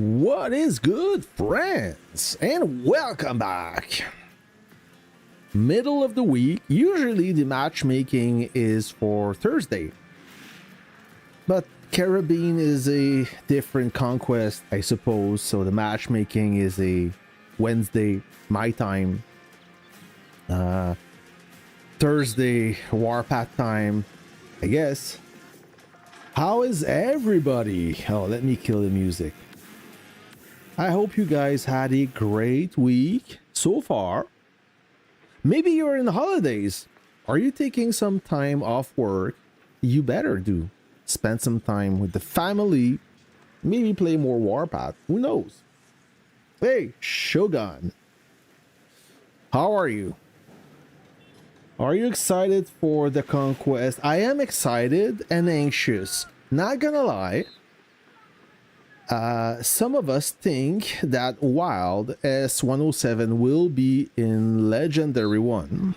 What is good, friends? And welcome back. Middle of the week. Usually the matchmaking is for Thursday. But Caribbean is a different conquest, I suppose. So the matchmaking is a Wednesday, my time. Thursday, Warpath time, I guess. How is everybody? Oh, let me kill the music. I hope you guys had a great week so far. Maybe you're in the holidays. Are you taking some time off work? You better do. Spend some time with the family. Maybe play more Warpath. Who knows? Hey, Shogun. How are you? Are you excited for the conquest? I am excited and anxious. Not gonna lie. Some of us think that Wild S107 will be in Legendary 1.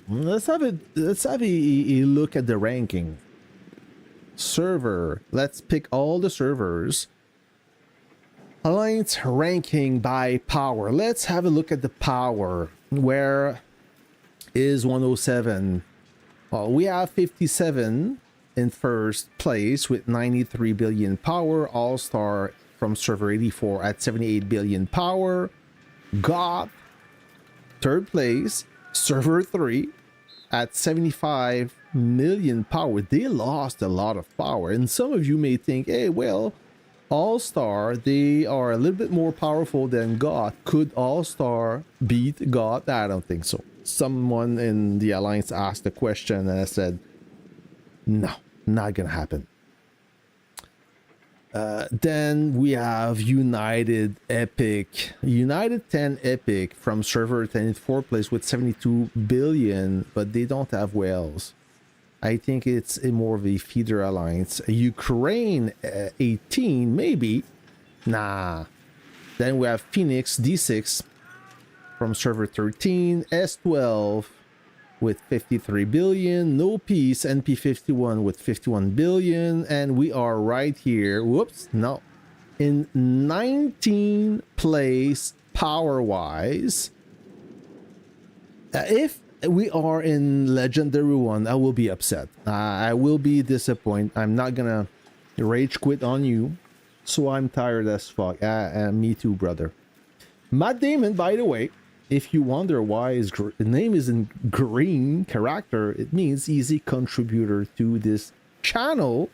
Let's have a look at the ranking. Server. Let's pick all the servers. Alliance ranking by power. Let's have a look at the power. Where is 107? Well, we have 57 in first place with 93 billion power. All-Star from server 84 at 78 billion power. Goth, third place. Server 3 at 75 million power. They lost a lot of power. And some of you may think, hey, well, All-Star, they are a little bit more powerful than Goth. Could All-Star beat Goth? I don't think so. Someone in the Alliance asked the question and I said, no, not gonna happen. Then we have United Epic. United 10 Epic from server 10 in fourth place with 72 billion, but they don't have whales. I think it's a more of a feeder alliance. Ukraine 18, maybe. Nah. Then we have Phoenix D6 from server 13, S12 with 53 billion, No Peace NP51 with 51 billion, and we are right here. Whoops, no. In 19th place power-wise. If we are in Legendary 1, I will be upset. I will be disappointed. I'm not gonna rage quit on you. So I'm tired as fuck. Me too, brother. Matt Damon, by the way, if you wonder why his name is in green character, it means easy contributor to this channel.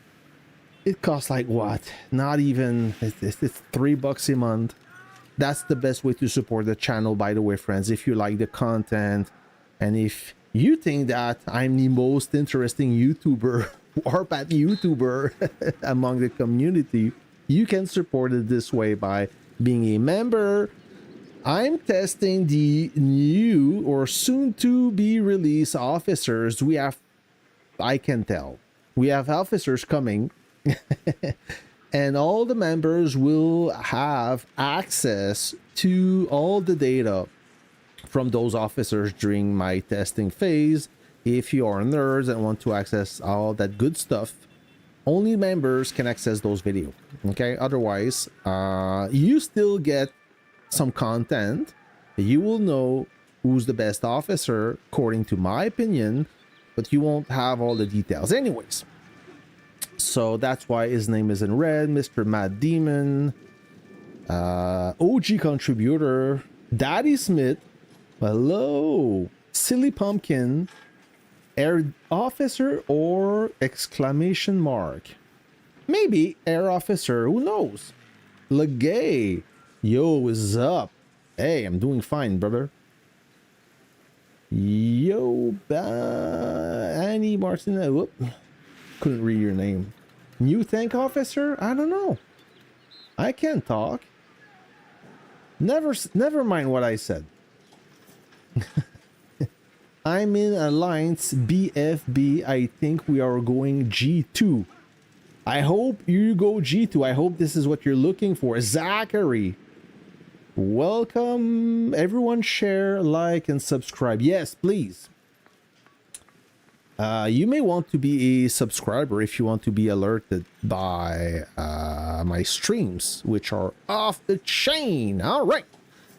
It costs like what? Not even, it's $3 a month. That's the best way to support the channel, by the way, friends. If you like the content, and if you think that I'm the most interesting YouTuber, Warpath YouTuber among the community, you can support it this way by being a member. I'm testing the new or soon to be released officers. We have, I can tell, we have officers coming and all the members will have access to all the data from those officers during my testing phase. If you are nerds and want to access all that good stuff, only members can access those videos. Okay, otherwise, you still get some content. You will know who's the best officer according to my opinion, but you won't have all the details anyways. So that's why his name is in red. Mr. Matt Demon, OG contributor, Daddy Smith, hello, Silly Pumpkin, Air Officer or exclamation mark, maybe Air Officer, who knows. Legay, yo, what's up? Hey, I'm doing fine, brother. Yo, Annie Martin, whoop, couldn't read your name. New tank officer? I don't know. I can't talk. Never mind what I said. I'm in Alliance BFB. I think we are going G2. I hope you go G2. I hope this is what you're looking for. Zachary, welcome. Everyone share, like, and subscribe. Yes, please. You may want to be a subscriber if you want to be alerted by my streams, which are off the chain. All right.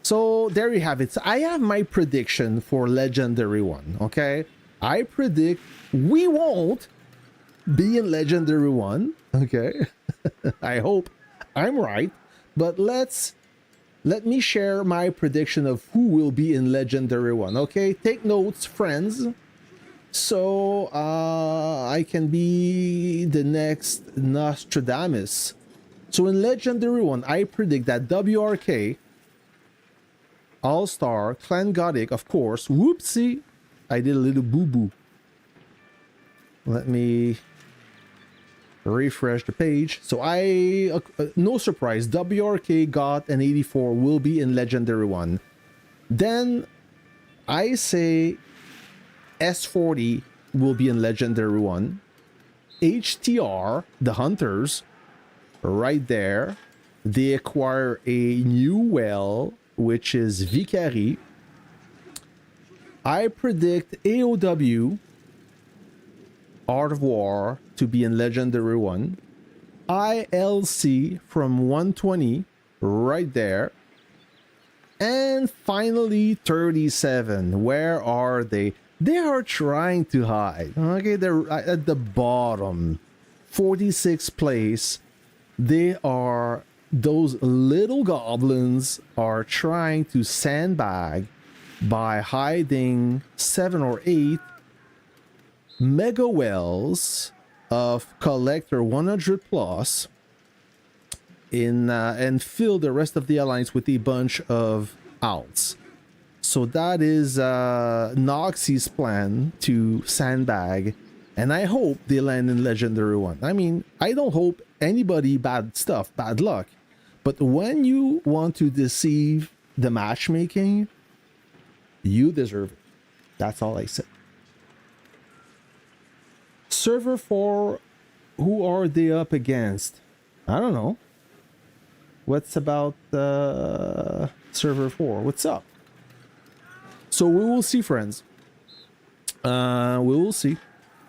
So there you have it. So I have my prediction for Legendary 1, okay? I predict we won't be in Legendary 1, okay? I hope I'm right. But let me share my prediction of who will be in Legendary 1, okay? Take notes, friends. So I can be the next Nostradamus. So in Legendary 1, I predict that WRK, All-Star, Clan Gothic, of course. Whoopsie! I did a little boo-boo. Let me refresh the page. So no surprise, WRK, Goth, and 84 will be in Legendary 1. Then I say S40 will be in Legendary 1. HTR, the Hunters, right there. They acquire a new well, which is Vicari. I predict AOW, Art of War, to be in Legendary 1. ILC from 120, right there. And finally, 37. Where are they? They are trying to hide. Okay, they're at the bottom. 46th place. They are... Those little goblins are trying to sandbag by hiding 7 or 8 mega wells of collector 100 plus in and fill the rest of the alliance with a bunch of alts. So that is Noxie's plan to sandbag, and I hope they land in Legendary 1. I mean, I don't hope anybody bad luck, but when you want to deceive the matchmaking, you deserve it. That's all I said. Server 4, who are they up against? I don't know. What's about server 4? What's up? So we will see, friends. We will see.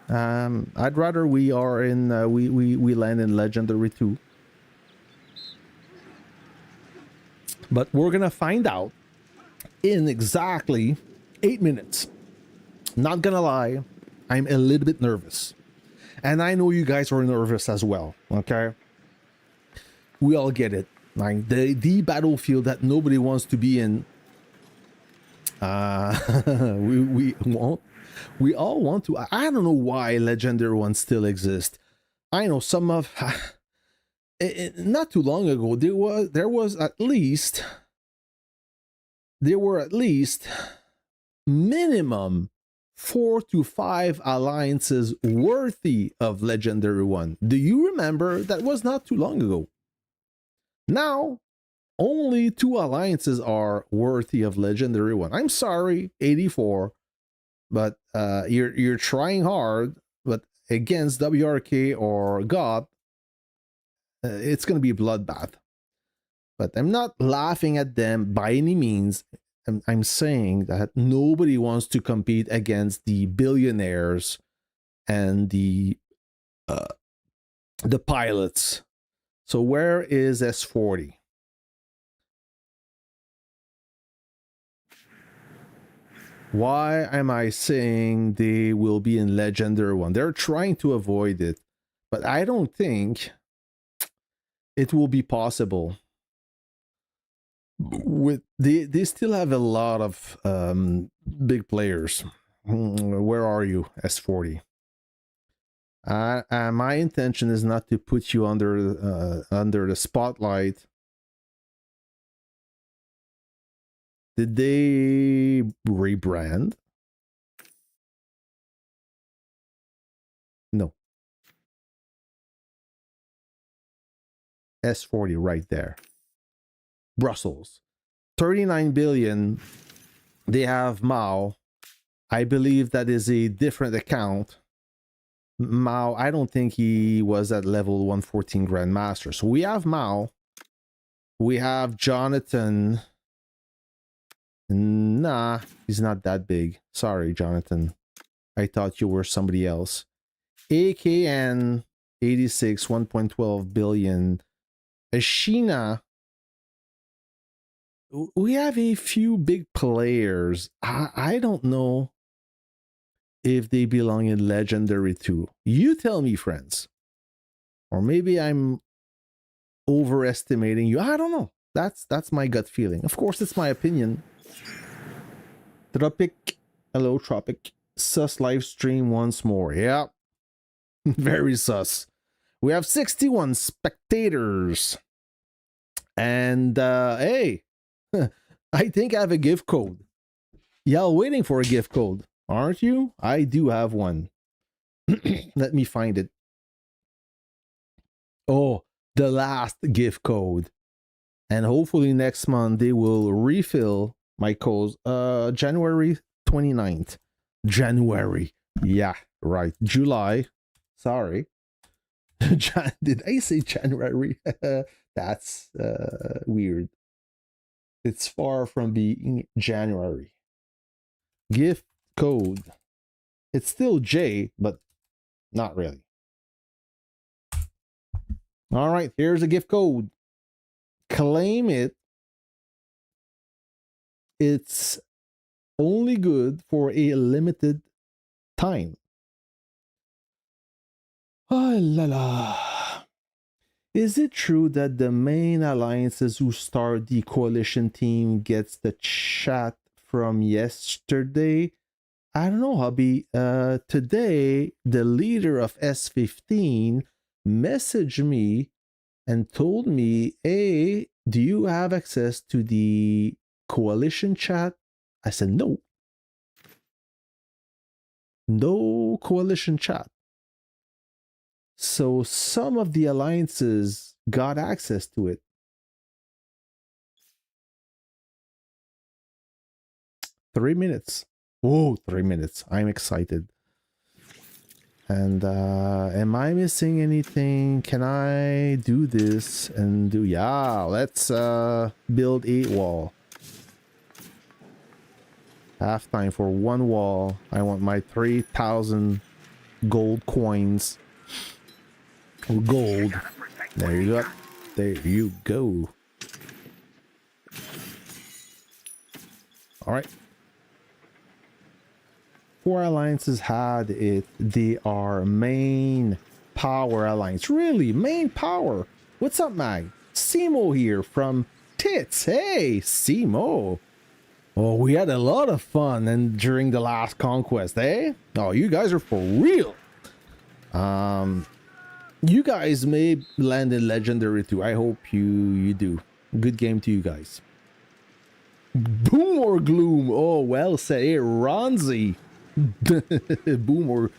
I'd rather we are in we land in Legendary 2. But we're gonna find out in exactly 8 minutes. Not gonna lie, I'm a little bit nervous. And I know you guys are nervous as well, okay? We all get it. Like the battlefield that nobody wants to be in. We all want to. I don't know why Legendary 1 still exists. I know some of not too long ago there were at least minimum 4 to 5 alliances worthy of Legendary 1. Do you remember? That was not too long ago. Now only 2 alliances are worthy of Legendary 1. I'm sorry, 84, but you're trying hard, but against WRK or God, it's going to be a bloodbath. But I'm not laughing at them by any means. I'm saying that nobody wants to compete against the billionaires and the pilots. So where is S40? Why am I saying they will be in Legendary 1? They're trying to avoid it, but I don't think it will be possible. With they still have a lot of big players. Where are you, S40? My intention is not to put you under the spotlight. Did they rebrand? No. S40 right there. Brussels. 39 billion. They have Mao. I believe that is a different account. Mao, I don't think he was at level 114 Grandmaster. So we have Mao. We have Jonathan. Nah, he's not that big. Sorry, Jonathan. I thought you were somebody else. AKN 86, 1.12 billion. Ashina. We have a few big players. I don't know if they belong in Legendary 2. You tell me, friends. Or maybe I'm overestimating you. I don't know. That's my gut feeling. Of course, it's my opinion. Tropic. Hello, Tropic. Sus live stream once more. Yeah. Very sus. We have 61 spectators. And hey, I think I have a gift code. Y'all waiting for a gift code, aren't you? I do have one. Let me find it. Oh, the last gift code. And hopefully next month they will refill my codes. January 29th. January. Yeah, right. July. Sorry. Did I say January? That's weird. It's far from being January. Gift code. It's still J, but not really. All right, here's a gift code. Claim it. It's only good for a limited time. Oh la la. Is it true that the main alliances who start the coalition team gets the chat from yesterday? I don't know, hubby. Today, the leader of S15 messaged me and told me, hey, do you have access to the coalition chat? I said, no. No coalition chat. So some of the alliances got access to it. 3 minutes. Oh, 3 minutes. I'm excited. And am I missing anything? Can I do this and do... Yeah, let's build a wall. Half time for one wall. I want my 3,000 gold coins. Gold. There you go. There you go. All right. 4 alliances had it. They are main power alliance. Really? Main power? What's up, Mag? Simo here from Tits. Hey, Simo. Oh, we had a lot of fun and during the last conquest, eh? Oh, you guys are for real. You guys may land in Legendary too. I hope you do. Good game to you guys. Boom or gloom? Oh, well said. Hey, Ronzi. Boom or...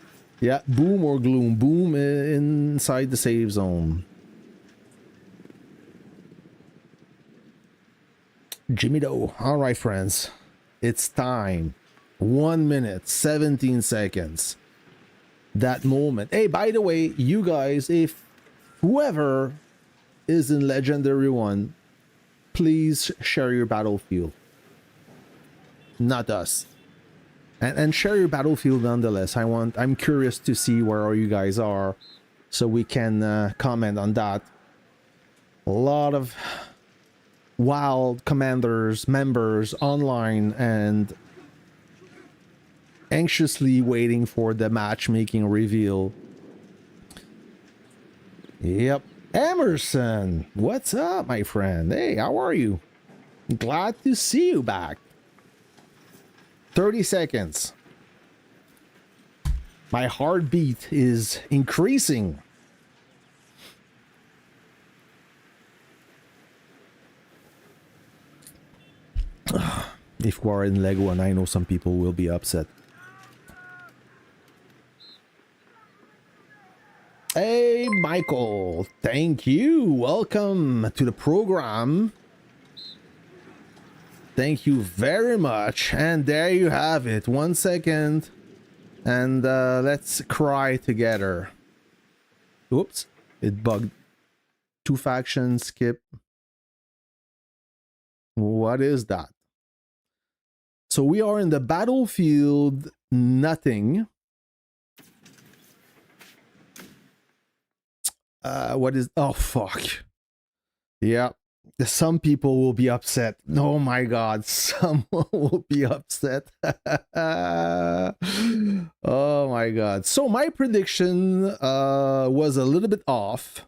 Yeah, boom or gloom. Boom inside the save zone. Jimmy Doe. All right, friends. It's time. 1 minute, 17 seconds. That moment. Hey, by the way, you guys, if whoever is in Legendary 1, please share your battlefield. Not us. And share your battlefield nonetheless. I'm curious to see where all you guys are, so we can comment on that. A lot of wild commanders, members online, and anxiously waiting for the matchmaking reveal. Yep. Emerson, what's up, my friend? Hey, how are you? Glad to see you back. 30 seconds. My heartbeat is increasing. If we're in Lego, and I know some people will be upset. Hey, Michael. Thank you. Welcome to the program. Thank you very much. And there you have it. 1 second. And let's cry together. Oops. It bugged. 2 factions, skip. What is that? So we are in the battlefield nothing. what is, oh fuck. Yeah. Some people will be upset. Oh my god, someone will be upset. Oh my god. So my prediction was a little bit off.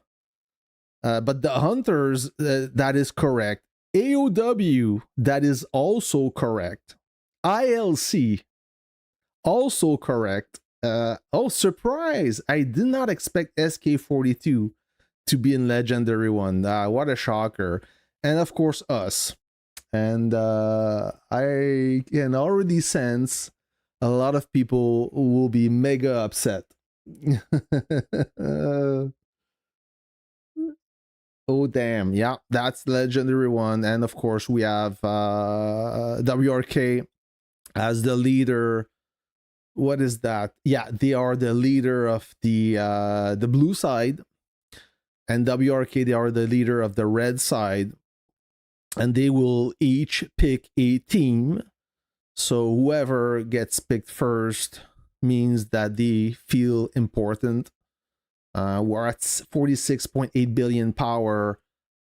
But the hunters, that is correct. AOW, that is also correct. ILC, also correct. Oh, surprise! I did not expect SK42 to be in Legendary 1. What a shocker. And of course, us. And I can already sense a lot of people will be mega upset. Oh damn, yeah, that's Legendary 1. And of course we have WRK as the leader. What is that? Yeah, they are the leader of the blue side, and WRK, they are the leader of the red side, and they will each pick a team. So whoever gets picked first means that they feel important. We're at 46.8 billion power,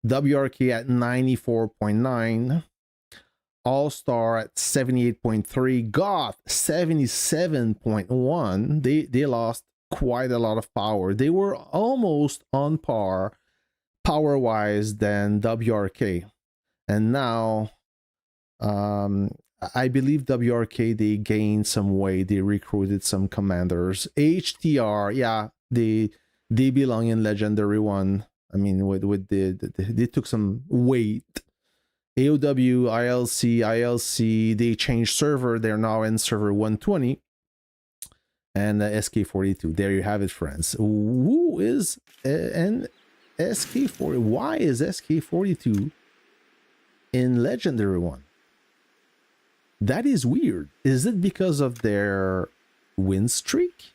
WRK at 94.9, All-Star at 78.3, Goth 77.1. They lost quite a lot of power. They were almost on par power-wise than WRK. And now I believe WRK, they gained some weight. They recruited some commanders. HTR, yeah, they belong in Legendary 1. I mean, with they took some weight. AOW, ILC, they changed server. They're now in server 120. And SK42. There you have it, friends. Who is and SK40? Why is SK42 in Legendary 1? That is weird. Is it because of their win streak?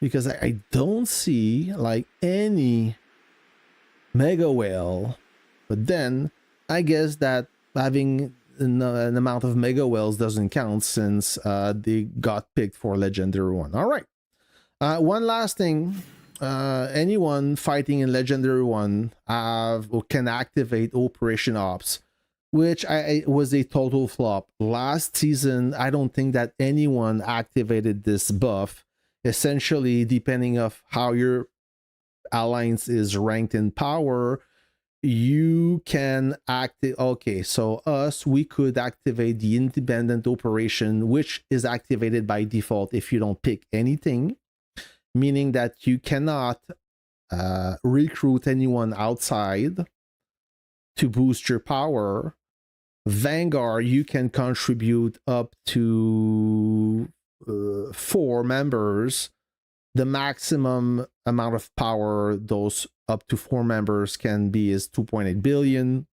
Because I don't see like any mega whale, but then I guess that having an amount of mega whales doesn't count since they got picked for Legendary 1. All right. One last thing. Anyone fighting in Legendary 1 can activate Operation Ops, which was a total flop. Last season, I don't think that anyone activated this buff. Essentially, depending of how your alliance is ranked in power, you can activate. Okay, so we could activate the independent operation, which is activated by default if you don't pick anything, meaning that you cannot recruit anyone outside to boost your power. Vanguard, you can contribute up to 4 members. The maximum amount of power those up to 4 members can be is 2.8 billion.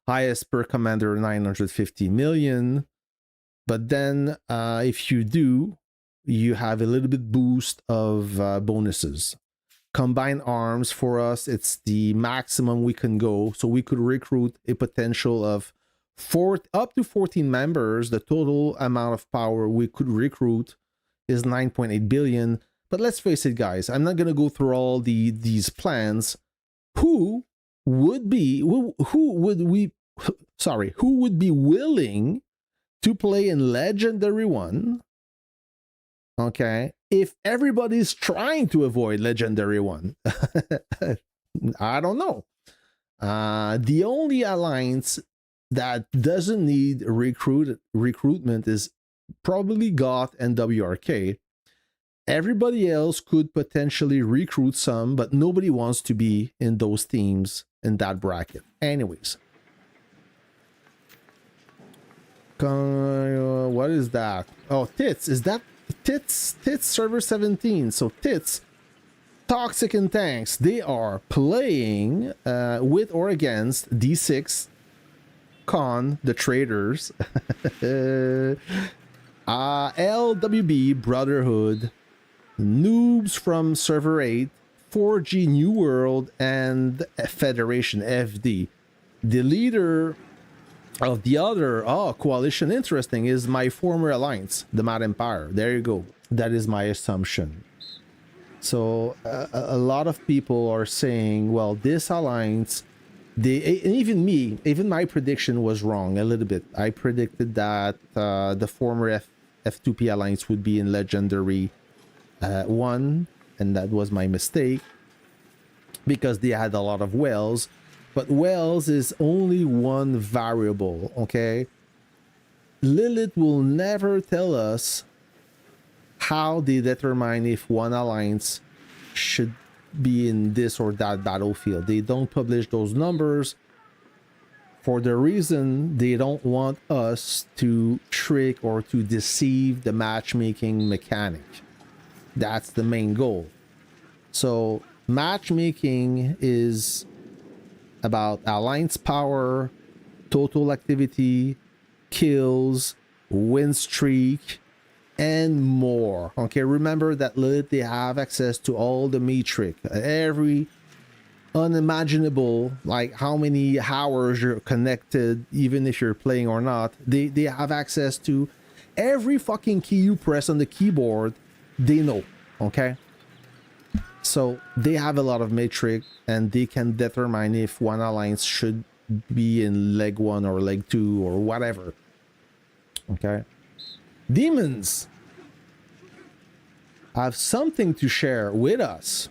Highest per commander, 950 million. But then if you do, you have a little bit boost of bonuses. Combined arms for us, it's the maximum we can go. So we could recruit a potential of up to 14 members. The total amount of power we could recruit is 9.8 billion. But let's face it, guys, I'm not going to go through all these plans. Who would be willing to play in Legendary 1? Okay, if everybody's trying to avoid Legendary 1, I don't know. The only alliance that doesn't need recruitment is probably Goth and WRK. Everybody else could potentially recruit some, but nobody wants to be in those teams in that bracket. Anyways. What is that? Oh, Tits. Is that Tits server 17? So Tits, Toxic and Tanks, they are playing with or against D6, Con, the traders, LWB, Brotherhood, Noobs from server 8, 4G New World, and Federation FD. The leader of the other coalition, interesting, is my former alliance, the Mad Empire. There you go. That is my assumption. So a lot of people are saying, well, this alliance, and even me, even my prediction was wrong a little bit. I predicted that the former F2P alliance would be in Legendary 1, and that was my mistake because they had a lot of whales. But whales is only one variable, okay? Lilith will never tell us how they determine if one alliance should be in this or that battlefield. They don't publish those numbers for the reason they don't want us to trick or to deceive the matchmaking mechanic. That's the main goal. So matchmaking is about alliance power, total activity, kills, win streak, and more. Okay, remember that Lilith, they have access to all the metric, every unimaginable, like how many hours you're connected, even if you're playing or not. They have access to every fucking key you press on the keyboard. They know. Okay, so they have a lot of metric, and they can determine if one alliance should be in leg 1 or leg 2 or whatever. Okay, demons have something to share with us.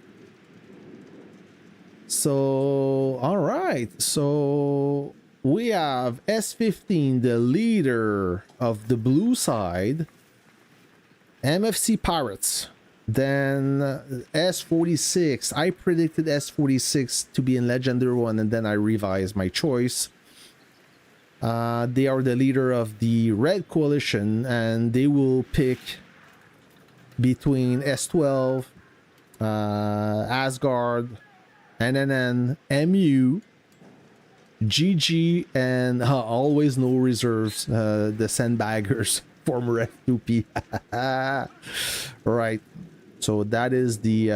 So all right, so we have S15, the leader of the blue side, MFC Pirates. Then S46, I predicted S46 to be in Legendary 1, and then I revised my choice. They are the leader of the Red Coalition, and they will pick between S12, Asgard, NNN, MU, GG, and always no reserves, the Sandbaggers, former F2P. Right. So that is the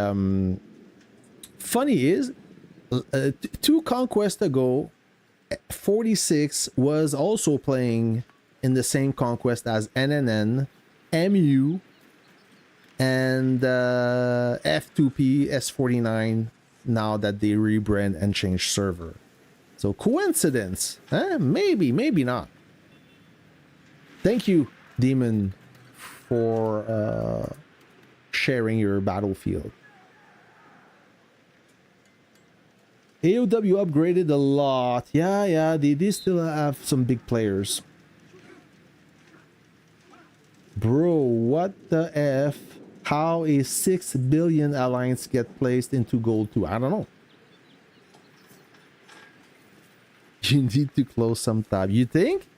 funny is 2 conquests ago, 46 was also playing in the same conquest as NNN, MU, and F2P S49, now that they rebrand and change server. So coincidence? Maybe, maybe not. Thank you, Demon, for sharing your battlefield. AOW upgraded a lot. Yeah, they still have some big players. Bro, what the F? How a 6 billion alliance get placed into gold 2? I don't know. You need to close some tab. You think?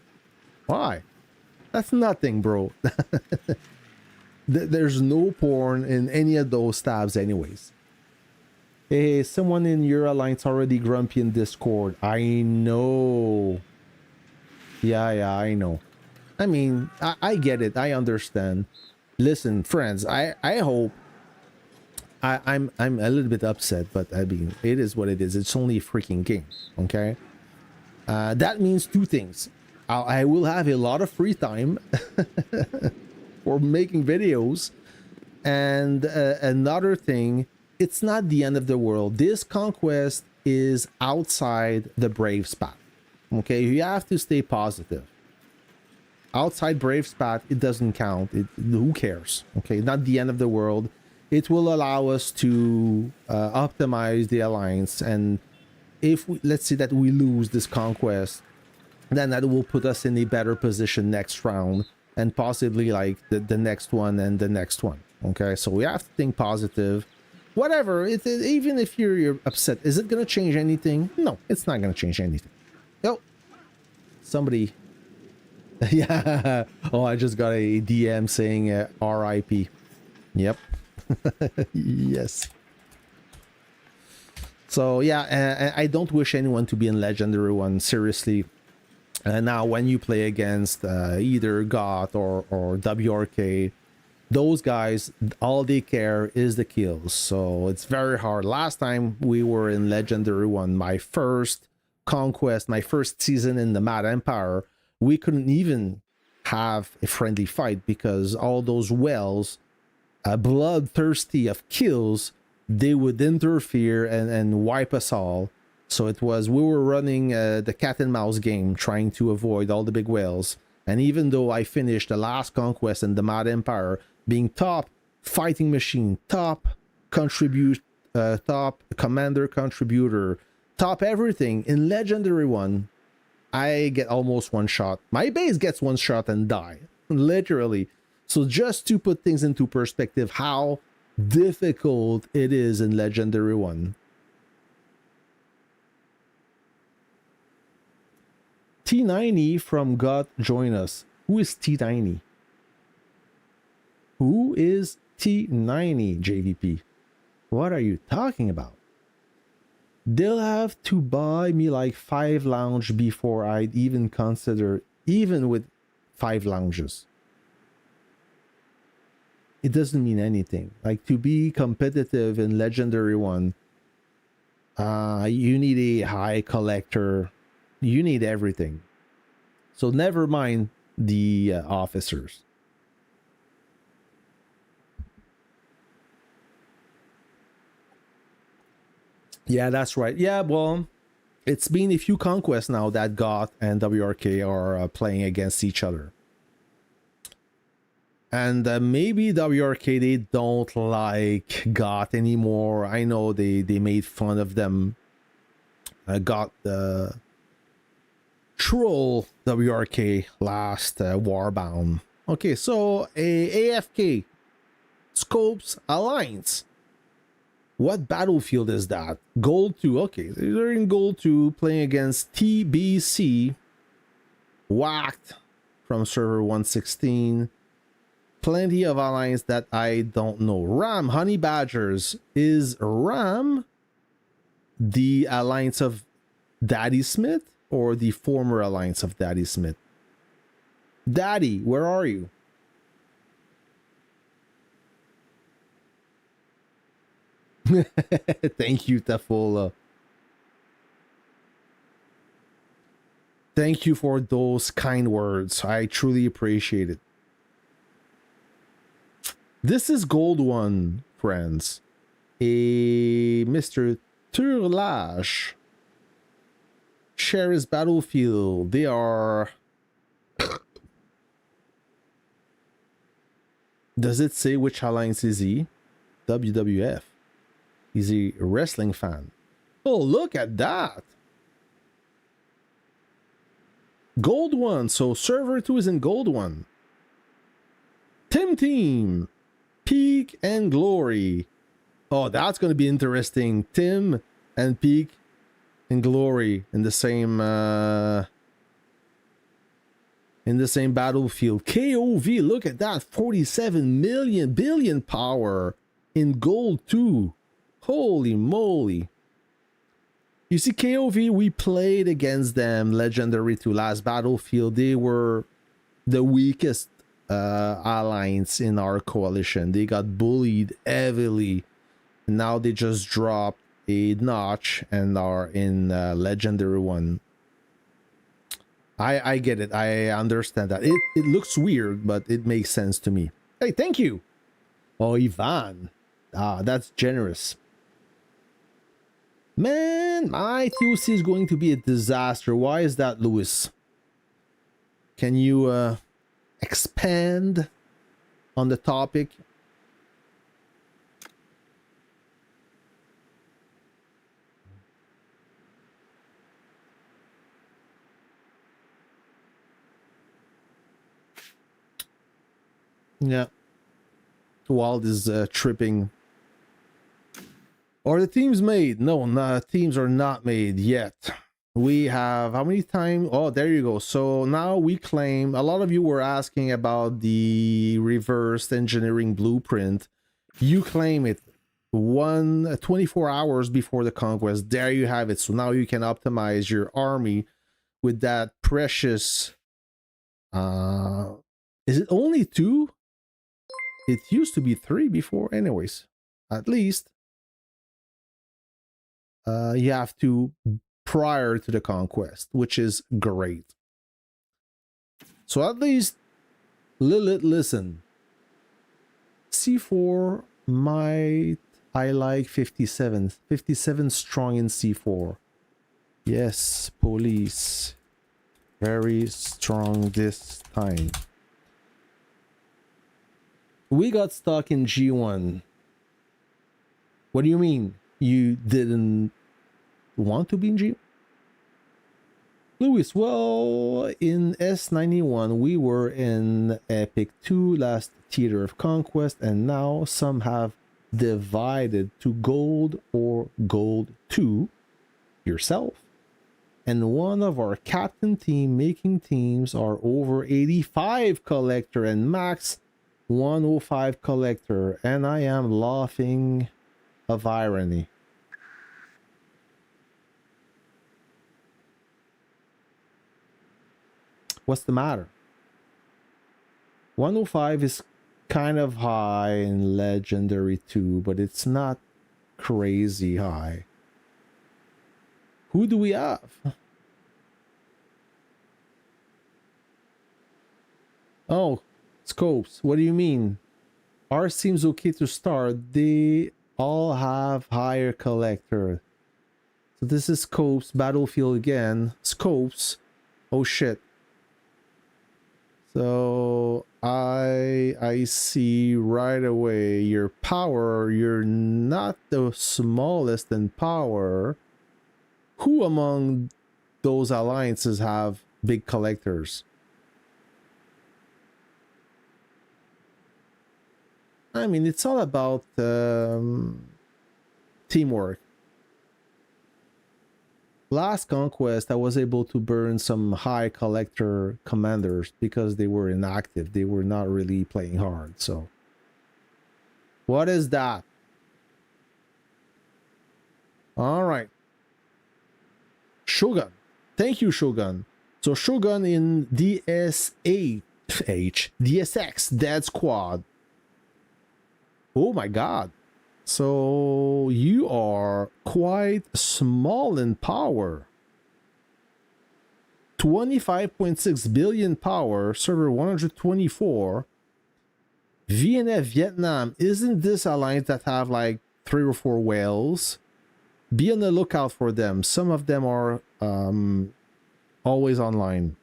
Why? That's nothing, bro. There's no porn in any of those tabs anyways. Hey, someone in your alliance already grumpy in Discord. I know. Yeah, I know. I mean, I get it. I understand. Listen, friends, I hope I'm a little bit upset, but I mean, it is what it is. It's only a freaking game, okay? That means 2 things. I will have a lot of free time for making videos, and another thing, it's not the end of the world. This conquest is outside the brave spot. Okay, you have to stay positive. Outside brave spot, it doesn't count. Who cares? Okay, not the end of the world. It will allow us to optimize the alliance, and if let's say that we lose this conquest, then that will put us in a better position next round, and possibly like the next one and the next one. Okay, so we have to think positive. Whatever, even if you're upset, is it gonna change anything? No, it's not gonna change anything. Oh, somebody. Yeah. Oh, I just got a DM saying RIP. Yep. Yes. So yeah, I don't wish anyone to be in Legendary 1, seriously. Now when you play against either Goth or WRK, those guys, all they care is the kills. So it's very hard. Last time we were in Legendary 1, my first conquest, my first season in the Mad Empire, we couldn't even have a friendly fight because all those wells bloodthirsty of kills, they would interfere and wipe us all. So it was, we were running the cat and mouse game, trying to avoid all the big whales. And even though I finished the last conquest in the Mad Empire, being top fighting machine, top top commander contributor, top everything in legendary one, I get almost one shot. My base gets one shot and die, literally. So just to put things into perspective, how difficult it is in legendary one. T90 from God join us. Who is T90? Who is T90, JVP? What are you talking about? They'll have to buy me like 5 lounge before I'd even consider, even with 5 lounges. It doesn't mean anything. Like, to be competitive in legendary one, you need a high collector. You need everything. So never mind the officers. Yeah, that's right. Yeah, well, it's been a few conquests now that GOT and WRK are playing against each other. And maybe WRK, they don't like GOT anymore. I know they made fun of them. GOT troll WRK last Warbound. Okay, so AFK Scopes Alliance. What battlefield is that? Gold 2. Okay, they're in Gold 2 playing against TBC. Whacked from server 116. Plenty of alliance that I don't know. Ram, Honey Badgers. Is Ram the alliance of Daddy Smith or the former alliance of Daddy Smith? Daddy, where are you? Thank you, Tafola. Thank you for those kind words. I truly appreciate it. This is Gold 1, friends. A Mr. Turlage. Share his battlefield. They are... Does it say which alliance is he? WWF. He's a wrestling fan. Oh, look at that. Gold 1. So server 2 is in Gold 1. Team. Peak and Glory. Oh, that's going to be interesting. Tim and Peak and Glory in the same battlefield. KOV, look at that. 47 billion power in Gold 2. Holy moly. You see, KOV, we played against them legendary 2 last battlefield. They were the weakest alliance in our coalition. They got bullied heavily. Now they just dropped a notch and are in legendary 1. I get it. I understand that. It looks weird, but it makes sense to me. Hey, thank you. Oh, Ivan. That's generous. Man, my TOC is going to be a disaster. Why is that, Lewis? Can you expand on the topic? Yeah. Wild is tripping. Are the teams made? No, teams are not made yet. We have how many times? Oh, there you go. So now we claim, a lot of you were asking about the reverse engineering blueprint. You claim it 24 hours before the conquest. There you have it. So now you can optimize your army with that precious is it only 2? It used to be 3 before. Anyways, at least you have to prior to the conquest, which is great. So at least Lilith, listen. C4 might I like 57. 57 strong in C4. Yes, police. Very strong this time. We got stuck in G1. What do you mean? You didn't want to be in G1? Lewis, well, in S91 we were in Epic 2, last Theater of Conquest, and now some have divided to Gold or Gold 2 yourself. And one of our captain team making teams are over 85 collector and max 105 collector, and I am laughing of irony. What's the matter? 105 is kind of high in Legendary 2, but it's not crazy high. Who do we have? Oh, scopes. What do you mean? Ours seems okay to start. They all have higher collector. So this is scopes, battlefield again. Scopes. Oh shit. So I see right away your power. You're not the smallest in power. Who among those alliances have big collectors? I mean, it's all about teamwork. Last Conquest, I was able to burn some high collector commanders because they were inactive. They were not really playing hard. So, what is that? All right. Shogun. Thank you, Shogun. So, Shogun in DSX, Dead Squad. Oh my god. So you are quite small in power. 25.6 billion power, server 124. VNF Vietnam, isn't this alliance that have like 3 or 4 whales? Be on the lookout for them. Some of them are always online.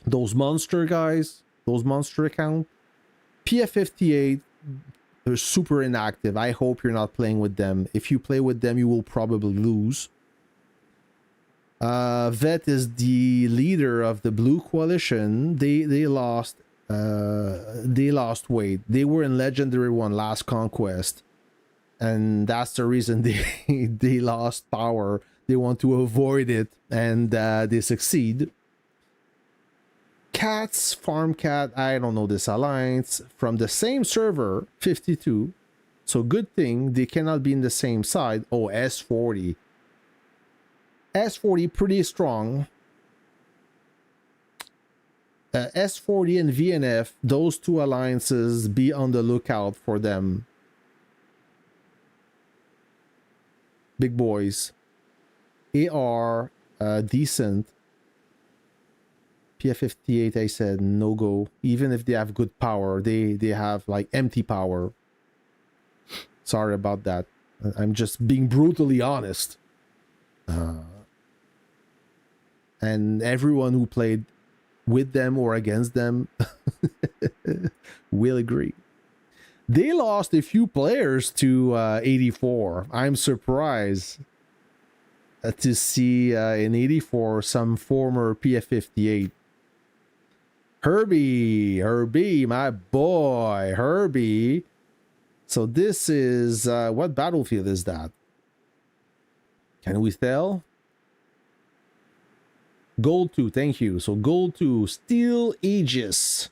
Those monster guys, those monster account. PF58, they're super inactive. I hope you're not playing with them. If you play with them, you will probably lose. Vet is the leader of the Blue Coalition. They lost weight. They were in Legendary 1 last Conquest, and that's the reason they lost power. They want to avoid it, and they succeed. Cats, Farm Cat, I don't know this alliance, from the same server, 52. So good thing they cannot be in the same side. Oh, S40. S40 pretty strong. S40 and VNF, those two alliances, be on the lookout for them. Big boys. AR, decent. PF58, I said no go. Even if they have good power, they have like empty power. Sorry about that. I'm just being brutally honest. And everyone who played with them or against them will agree. They lost a few players to 84. I'm surprised to see in 84 some former PF58. Herbie, my boy, Herbie. So this is, what battlefield is that? Can we tell? Gold 2, thank you. So Gold 2, Steel Aegis.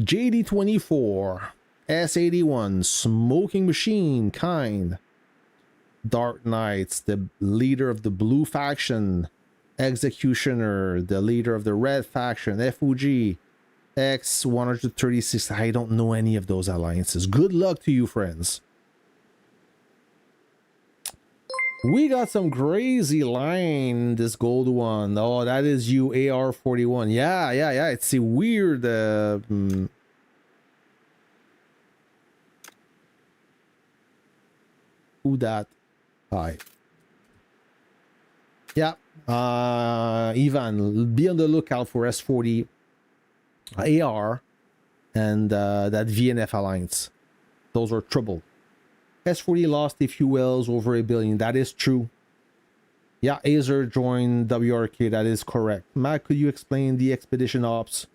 JD24, S81, Smoking Machine, Kind. Dark Knights, the leader of the Blue Faction. Executioner, the leader of the Red Faction. FUG, X136. I don't know any of those alliances. Good luck to you, friends. We got some crazy line, this gold one. Oh, that is you, AR41. Yeah. It's a weird Who that? Hi. Yeah. Ivan, be on the lookout for S40 AR and that VNF alliance. Those are trouble. S40 lost a few wells over 1 billion. That is true. Yeah, Azer joined WRK. That is correct. Matt, could you explain the expedition ops?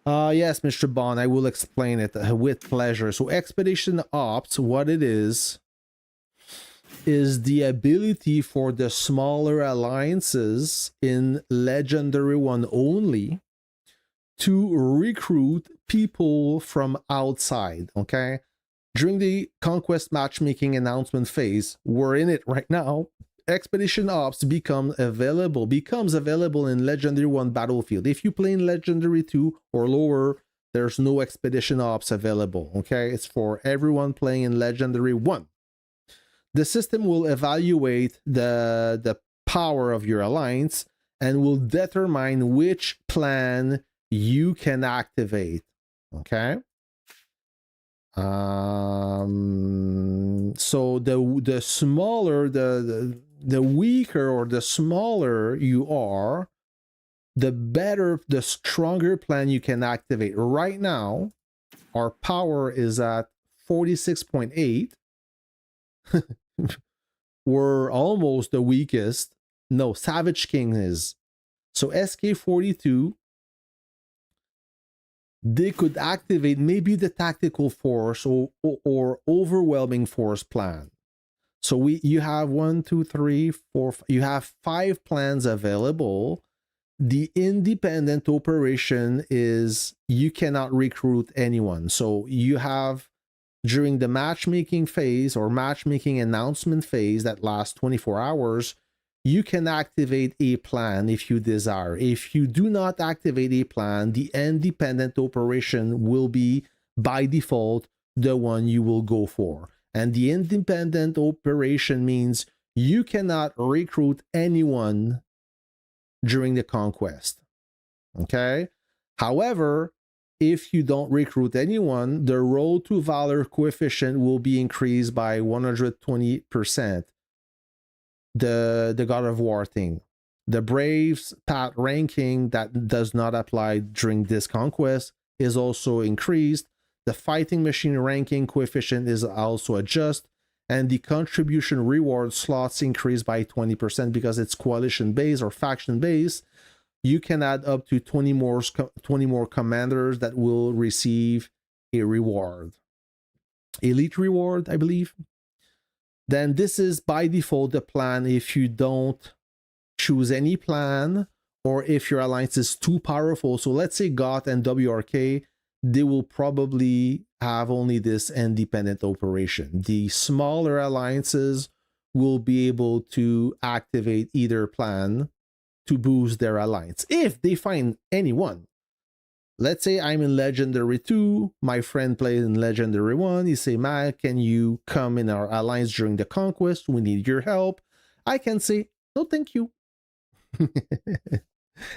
Yes, Mr. Bond, I will explain it with pleasure. So expedition ops, what it is the ability for the smaller alliances in Legendary 1 only to recruit people from outside, okay? During the Conquest matchmaking announcement phase, we're in it right now. Expedition Ops becomes available in Legendary 1 Battlefield. If you play in Legendary 2 or lower, there's no Expedition Ops available, okay? It's for everyone playing in Legendary 1. The system will evaluate the power of your alliance and will determine which plan you can activate, okay? So the smaller the weaker or the smaller you are, the better, the stronger plan you can activate. Right now, our power is at 46.8. We're almost the weakest. No, Savage King is. So SK42, they could activate maybe the tactical force or overwhelming force plan. So you have 1, 2, 3, 4, you have 5 plans available. The independent operation is you cannot recruit anyone. So you have, during the matchmaking phase or matchmaking announcement phase that lasts 24 hours, you can activate a plan if you desire. If you do not activate a plan, the independent operation will be by default the one you will go for. And the independent operation means you cannot recruit anyone during the conquest. Okay? However, if you don't recruit anyone, the road to valor coefficient will be increased by 120%. The God of War thing. The Braves path ranking that does not apply during this conquest is also increased. The fighting machine ranking coefficient is also adjusted, and the contribution reward slots increase by 20% because it's coalition based or faction based. You can add up to 20 more commanders that will receive a reward. Elite reward, I believe. Then this is by default the plan if you don't choose any plan or if your alliance is too powerful. So let's say GOT and WRK, they will probably have only this independent operation. The smaller alliances will be able to activate either plan to boost their alliance if they find anyone. Let's say I'm in Legendary 2, my friend plays in Legendary 1, he say, Matt, can you come in our alliance during the conquest? We need your help. I can say, no thank you.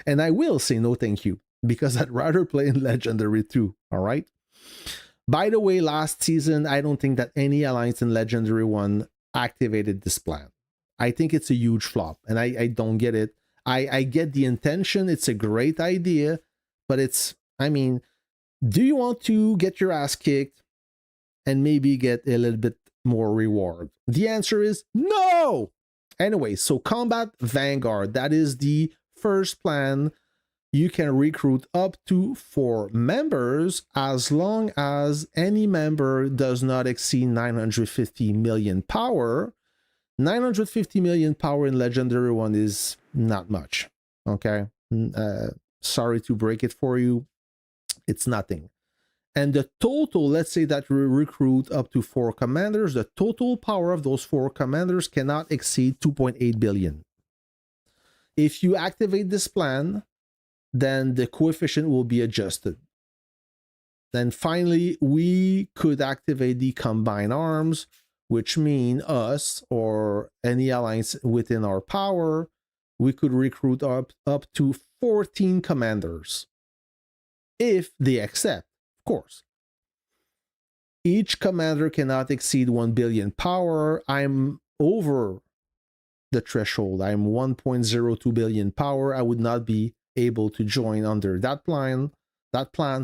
And I will say no thank you, because I'd rather play in Legendary 2, all right? By the way, last season, I don't think that any alliance in Legendary 1 activated this plan. I think it's a huge flop, and I don't get it. I get the intention, it's a great idea, but it's, I mean, do you want to get your ass kicked and maybe get a little bit more reward? The answer is no! Anyway, so Combat Vanguard, that is the first plan. You can recruit up to 4 members as long as any member does not exceed 950 million power. 950 million power in Legendary 1 is not much, okay? Sorry to break it for you, it's nothing. And the total, let's say that we recruit up to 4 commanders, the total power of those 4 commanders cannot exceed 2.8 billion. If you activate this plan, then the coefficient will be adjusted. Then finally, we could activate the combined arms, which mean us or any alliance within our power, we could recruit up to 14 commanders. If they accept, of course. Each commander cannot exceed 1 billion power. I'm over the threshold. I'm 1.02 billion power. I would not be able to join under that plan,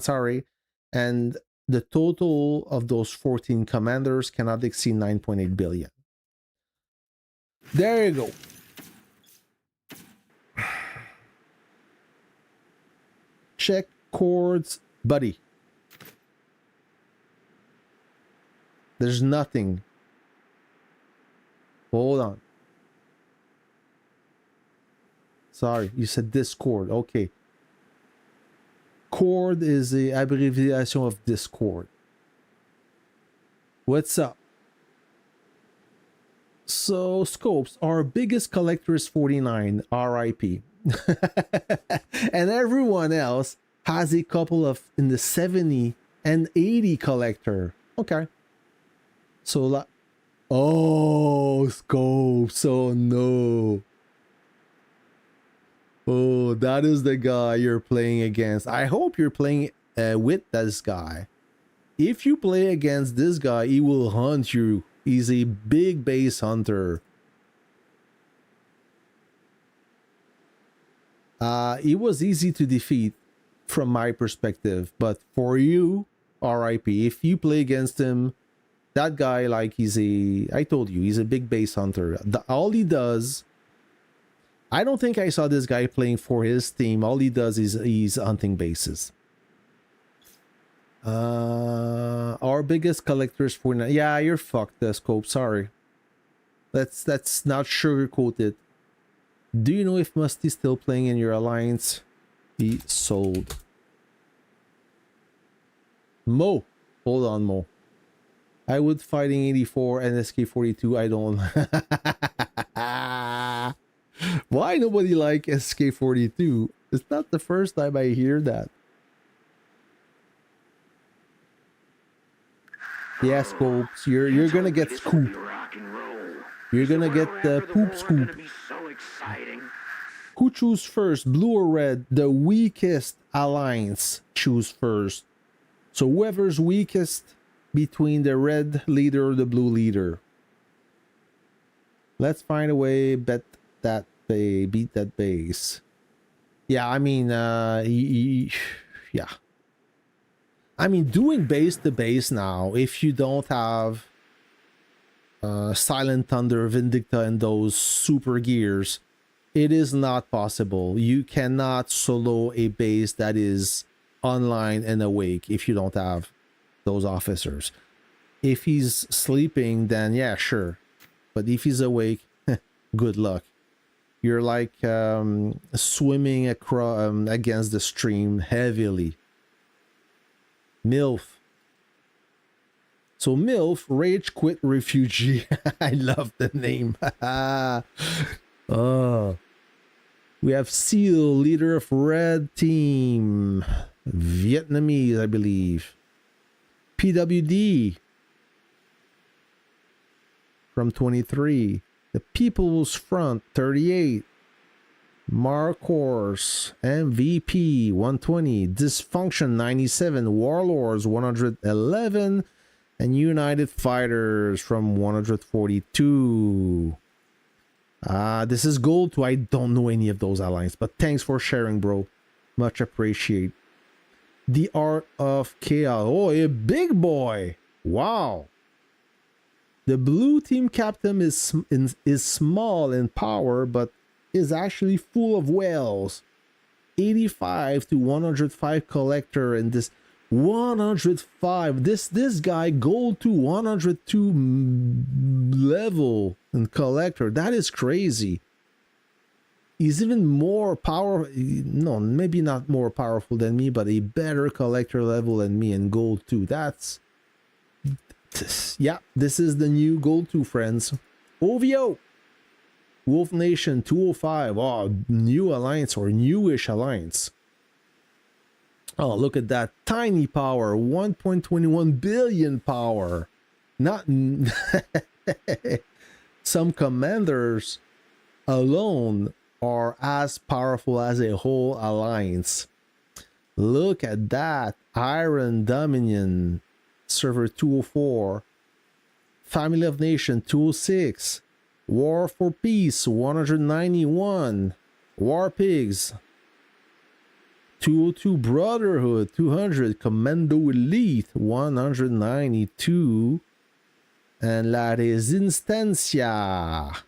sorry. And the total of those 14 commanders cannot exceed 9.8 billion. There you go. Check chords, buddy. There's nothing. Hold on. Sorry, you said Discord. Okay. Chord is the abbreviation of Discord. What's up? So, Scopes, our biggest collector is 49, RIP. And everyone else has a couple of in the 70 and 80 collector. Okay. So, oh, Scopes, oh no. Oh, that is the guy you're playing against. I hope you're playing with this guy. If you play against this guy, he will hunt you. He's a big base hunter. It was easy to defeat from my perspective, but for you, RIP. If you play against him, that guy, like, I told you, he's a big base hunter. All he does, I don't think I saw this guy playing for his team. All he does is he's hunting bases. Our biggest collector is 49. Yeah, you're fucked, Scope. Sorry. Let's not sugarcoat it. Do you know if Musty's still playing in your alliance? He sold. Mo. Hold on, Mo. I would fighting 84 and SK42. I don't. Why nobody like SK42? It's not the first time I hear that. Yeah, Scopes, you're gonna get scoop. You're gonna get the poop scoop. Who choose first, blue or red? The weakest alliance choose first. So whoever's weakest between the red leader or the blue leader. Let's find a way, beat that base. Yeah, I mean, yeah. I mean, doing base to base now, if you don't have Silent Thunder, Vindicta, and those super gears, it is not possible. You cannot solo a base that is online and awake if you don't have those officers. If he's sleeping, then yeah, sure. But if he's awake, good luck. You're like swimming across against the stream heavily. MILF. So MILF, Rage Quit Refugee. I love the name. Oh. We have Seal, leader of Red Team. Vietnamese, I believe. PWD. From 23. The People's Front, 38. Markhorse, MVP, 120. Dysfunction, 97. Warlords, 111. And United Fighters from 142. This is gold too. I don't know any of those alliances, but thanks for sharing, bro. Much appreciate. The Art of Chaos. Oh, a big boy. Wow. The blue team captain is small in power, but is actually full of whales. 85 to 105 collector, and this 105. This guy gold to 102 level in collector. That is crazy. He's even more powerful. No, maybe not more powerful than me, but a better collector level than me in gold 2. That's, yeah, this is the new gold 2, friends. OVO Wolf Nation 205. Oh, new alliance or newish alliance. Oh, look at that tiny power, 1.21 billion power. Not some commanders alone are as powerful as a whole alliance. Look at that Iron Dominion. server 204, Family of Nation 206, War for Peace 191, War Pigs 202, Brotherhood 200, Commando Elite 192, and La Resistencia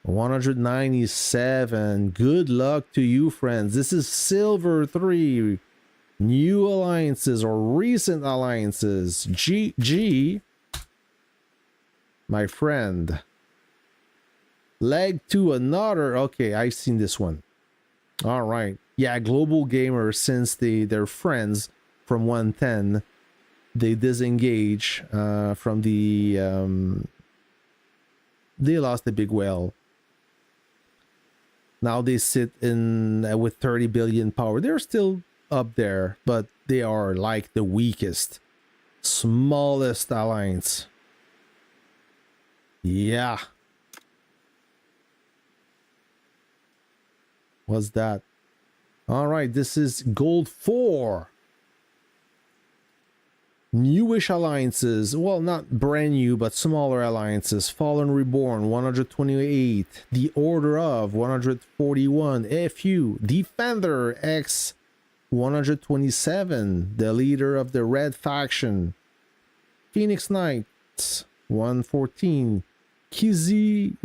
197. Good luck to you, friends. This is Silver 3. New alliances or recent alliances. GG, my friend. Leg 2, another. Okay, I've seen this one. All right. Yeah, Global Gamer, since they're friends from 110, they disengage from the... they lost the big whale. Now they sit in with 30 billion power. They're still up there, but they are like the weakest, smallest alliance. Yeah. What's that? All right, this is Gold 4. Newish alliances. Well, not brand new, but smaller alliances. Fallen Reborn, 128. The Order of, 141. FU. Defender X, 127. The leader of the Red Faction. Phoenix Knights, 114. Kizilelma,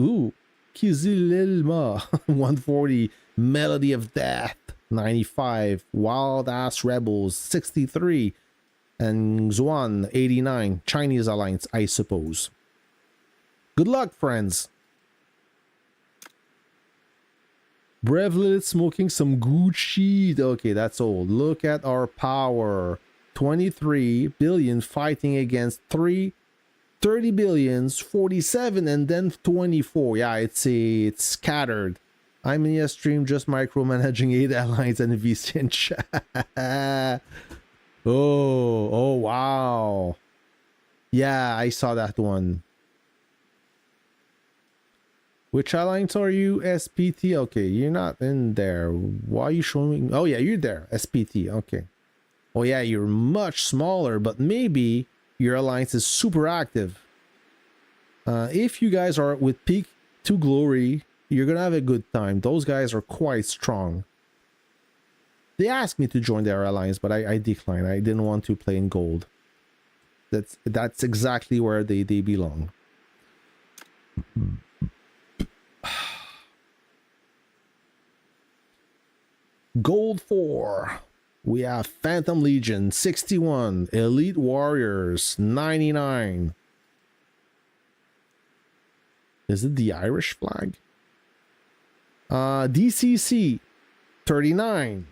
140. Melody of Death, 95. Wild Ass Rebels, 63. And Xuan, 89. Chinese alliance, I suppose. Good luck, friends. Brave Lilith smoking some Gucci. Okay, that's old. Look at our power. 23 billion fighting against 30 billions, 47, and then 24. Yeah, it's scattered. I'm in a stream just micromanaging 8 alliance and VC in chat. Oh, wow. Yeah, I saw that one. Which alliance are you? SPT? Okay, you're not in there. Why are you showing? Oh, yeah, you're there. SPT. Okay. Oh, yeah, you're much smaller, but maybe your alliance is super active. If you guys are with Peak to Glory, you're gonna have a good time. Those guys are quite strong. They asked me to join their alliance, but I declined. I didn't want to play in gold. That's exactly where they belong. Gold 4. We have Phantom Legion 61, Elite Warriors 99. Is it the Irish flag? DCC 39.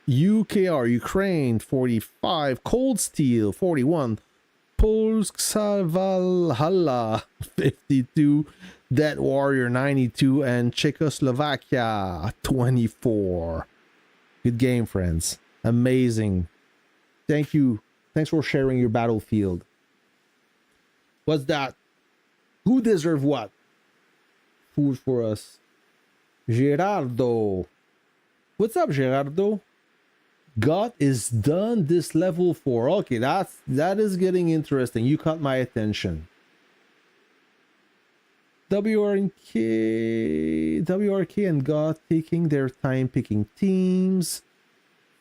UKR Ukraine 45, Cold Steel 41, Polska Valhalla 52, Dead Warrior 92, and Czechoslovakia 24. Good game, friends. Amazing. Thank you. Thanks for sharing your battlefield. What's that? Who deserve what? Food for us. Gerardo. What's up, Gerardo? God is done this level 4. Okay, that is getting interesting. You caught my attention. WRK and God taking their time picking teams.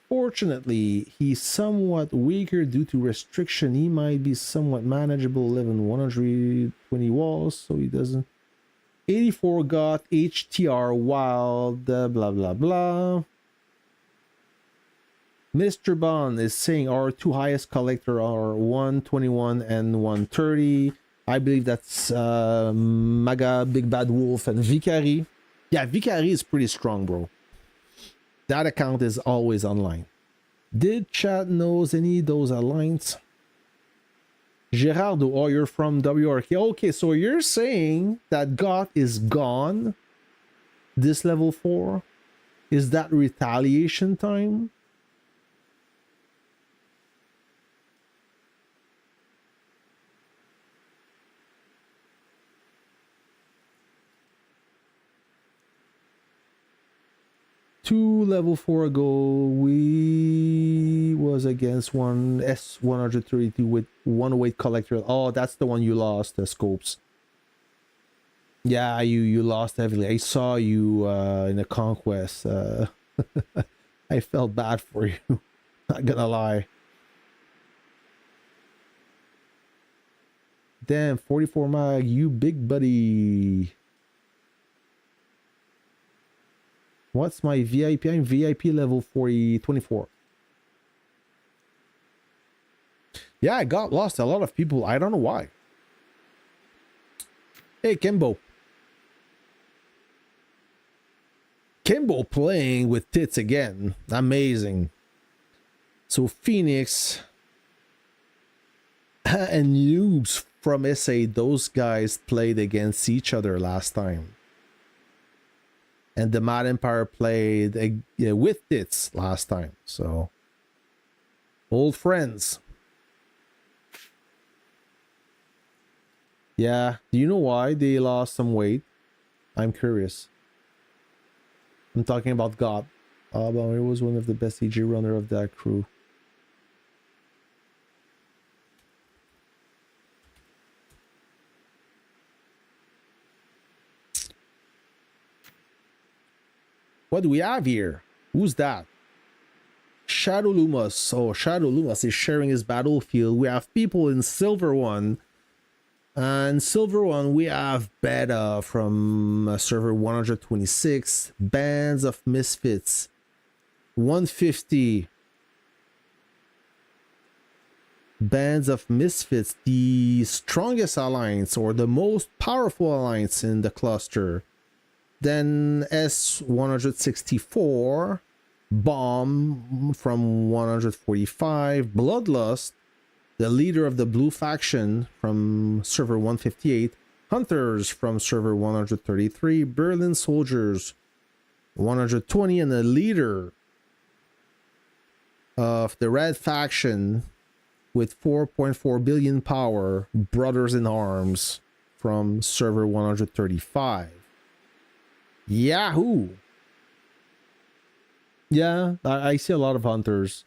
Fortunately, he's somewhat weaker due to restriction. He might be somewhat manageable, 120 walls, so he doesn't. 84 got HTR wild, blah blah blah. Mr. Bond is saying our two highest collector are 121 and 130. I believe that's Maga, Big Bad Wolf, and Vicari. Yeah, Vicari is pretty strong, bro. That account is always online. Did chat knows any of those alliance? Gerardo, oh, you're from WRK. Okay, so you're saying that God is gone this level 4? Is that retaliation time? Two level 4 ago, we was was against one S132 with 108 collector. Oh, that's the one you lost, the scopes. Yeah, you lost heavily. I saw you in the Conquest. I felt bad for you. Not gonna lie. Damn, 44 mag, you big buddy. What's my VIP? I'm VIP level 24. Yeah, I got lost. A lot of people. I don't know why. Hey, Kimbo. Kimbo playing with tits again. Amazing. So Phoenix and Noobs from SA, those guys played against each other last time. And the Mad Empire played with tits last time. So, old friends. Yeah, do you know why they lost some weight? I'm curious. I'm talking about God. But he was one of the best EG runner of that crew. What do we have here? Who's that? Shadow Lumas. Oh, Shadow Lumas is sharing his battlefield. We have people in Silver One. And Silver One, we have Beta from server 126. Bands of Misfits. 150. Bands of Misfits. The strongest alliance or the most powerful alliance in the cluster. Then S164, Bomb from 145, Bloodlust, the leader of the Blue Faction from server 158, Hunters from server 133, Berlin Soldiers 120, and the leader of the Red Faction with 4.4 billion power, Brothers in Arms from server 135. Yahoo! Yeah, I see a lot of hunters.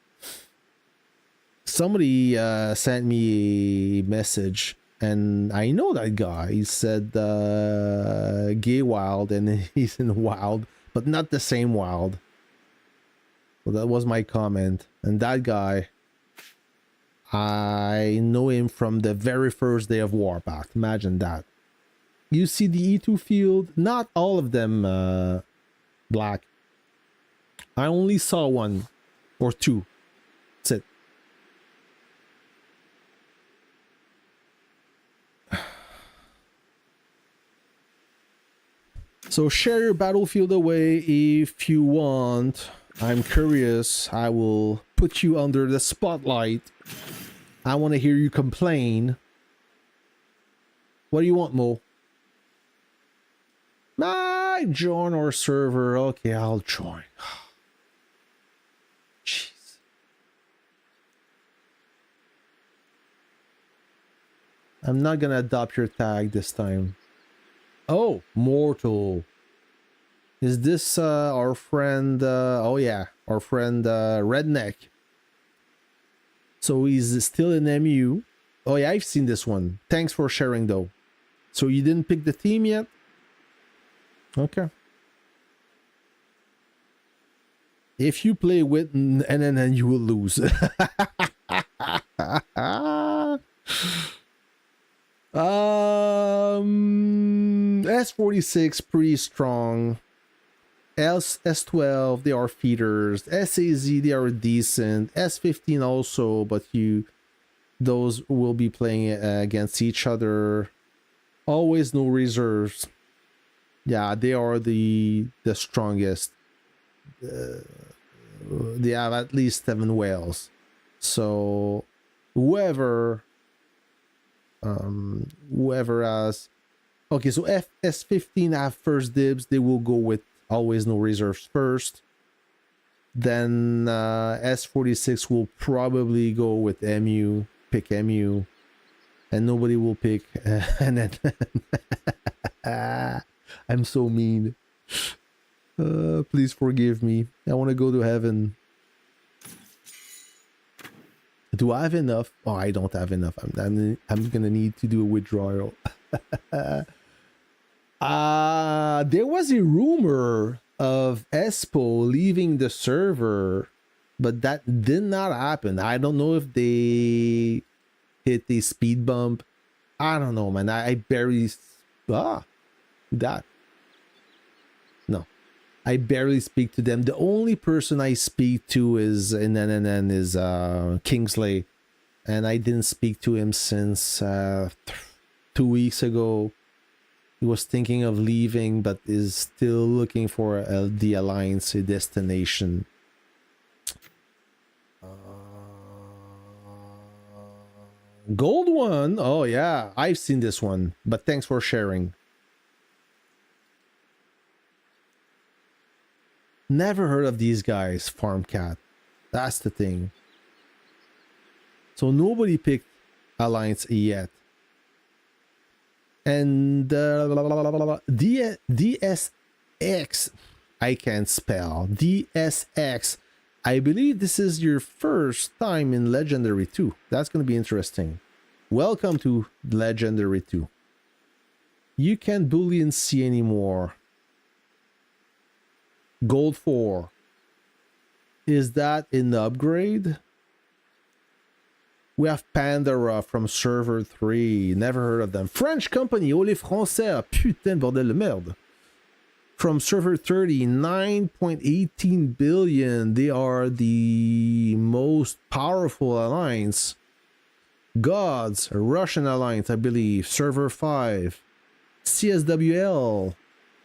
Somebody sent me a message, and I know that guy. He said gay wild, and he's in wild, but not the same wild. So that was my comment. And that guy, I know him from the very first day of Warpath. Imagine that. You see the E2 field, not all of them black. I only saw one or two. That's it. So share your battlefield away if you want. I'm curious. I will put you under the spotlight. I want to hear you complain. What do you want, Mo? Join our server. Okay, I'll join. Jeez. I'm not gonna adopt your tag this time. Oh, Mortal. Is this our friend? Oh yeah, our friend Redneck. So he's still in MU. Oh yeah, I've seen this one. Thanks for sharing though. So you didn't pick the theme yet? Okay. If you play with NNN, you will lose. S46 pretty strong. S12 they are feeders. SAZ they are decent. S15 also, but those will be playing against each other. Always no reserves. Yeah, they are the strongest. They have at least 7 whales. So whoever has, okay, so S15 have first dibs. They will go with always no reserves first. Then S46 will probably go with MU, pick MU, and nobody will pick NN. I'm so mean. Please forgive me. I want to go to heaven. Do I have enough? Oh, I don't have enough. I'm gonna need to do a withdrawal. There was a rumor of Espo leaving the server, but that did not happen. I don't know if they hit the speed bump. I don't know, man. I barely that. No, I barely speak to them. The only person I speak to is Kingsley, and I didn't speak to him since 2 weeks ago. He was thinking of leaving, but is still looking for the Alliance destination. Gold one. Oh yeah, I've seen this one, but thanks for sharing. Never heard of these guys, Farm Cat. That's the thing. So nobody picked Alliance yet. And DSX, I can't spell. DSX. I believe this is your first time in Legendary 2. That's going to be interesting. Welcome to Legendary 2. You can't Boolean see anymore. Gold 4. Is that an upgrade? We have Pandora from server 3. Never heard of them. French company. Oh les Français. Putain, bordel de merde. From server 30, 9.18 billion. They are the most powerful alliance. Gods, a Russian alliance, I believe. Server 5. CSWL.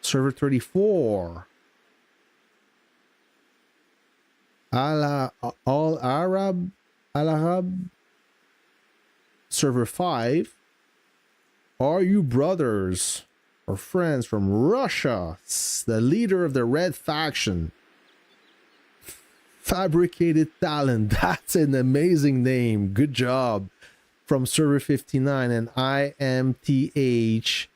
Server 34. All Arab. Al Arab. Server 5. Are you brothers or friends from Russia? The leader of the Red Faction. Fabricated Talent. That's an amazing name. Good job. From server 59 and IMTH.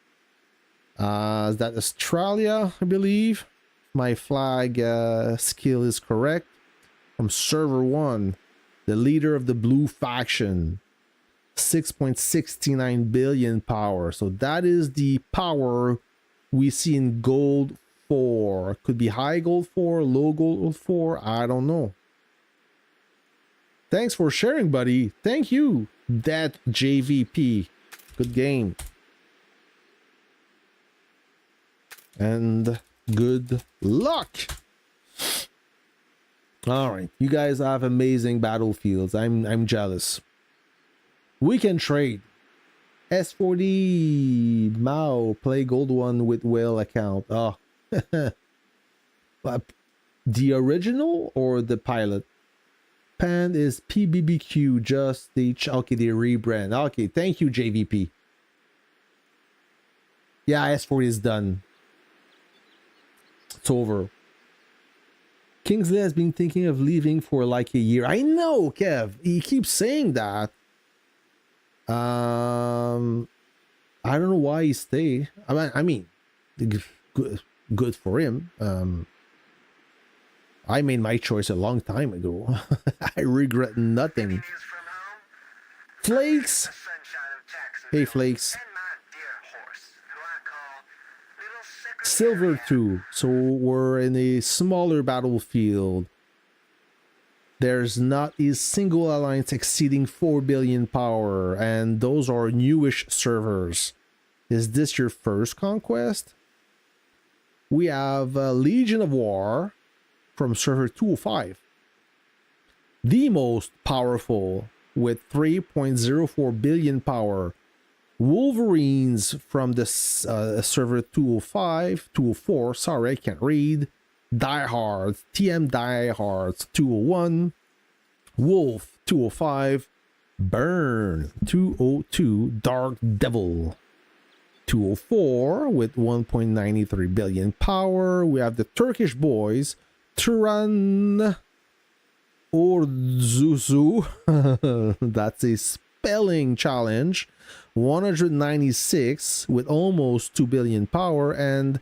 Is that Australia, I believe? My flag skill is correct. From server 1. The leader of the Blue Faction. 6.69 billion power. So that is the power we see in gold 4. Could be high gold 4, low gold 4. I don't know. Thanks for sharing, buddy. Thank you. That JVP. Good game. And good luck. All right. You guys have amazing battlefields. I'm jealous. We can trade. S40 Mao play gold 1 with whale account. Oh. The original or the pilot? Pan is PBBQ, just the okay, they rebrand. Okay, thank you, JVP. Yeah, S40 is done. It's over. Kingsley has been thinking of leaving for like a year. I know, Kev. He keeps saying that. I don't know why he stayed. I mean, good for him. I made my choice a long time ago. I regret nothing. Flakes. Hey, Flakes. Silver 2. So we're in a smaller battlefield. There's not a single alliance exceeding 4 billion power, and those are newish servers. Is this your first conquest? We have Legion of War from server 205. The most powerful with 3.04 billion power. Wolverines from the server 205, 204, sorry, I can't read. Diehards, TM Diehards 201, Wolf 205, Burn 202, Dark Devil 204 with 1.93 billion power. We have the Turkish boys, Turan Orzuzu, that's a spelling challenge, 196 with almost 2 billion power, and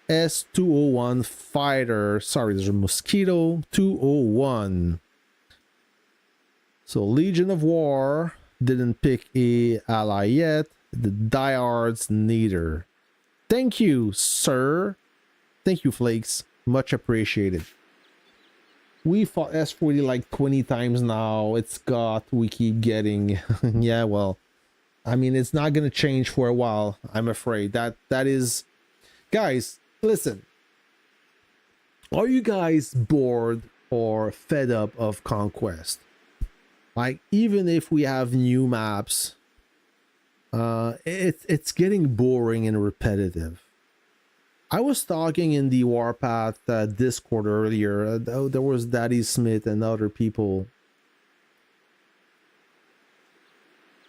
S201 Fighter, sorry, there's a Mosquito 201. So Legion of War didn't pick a ally yet. The Diehards neither. Thank you, sir. Thank you, Flakes. Much appreciated. We fought S40 like 20 times now. It's got, we keep getting. Yeah, well, I mean, it's not going to change for a while, I'm afraid. That is... Guys, listen. Are you guys bored or fed up of Conquest? Like, even if we have new maps, it's getting boring and repetitive. I was talking in the Warpath Discord earlier. There was Daddy Smith and other people.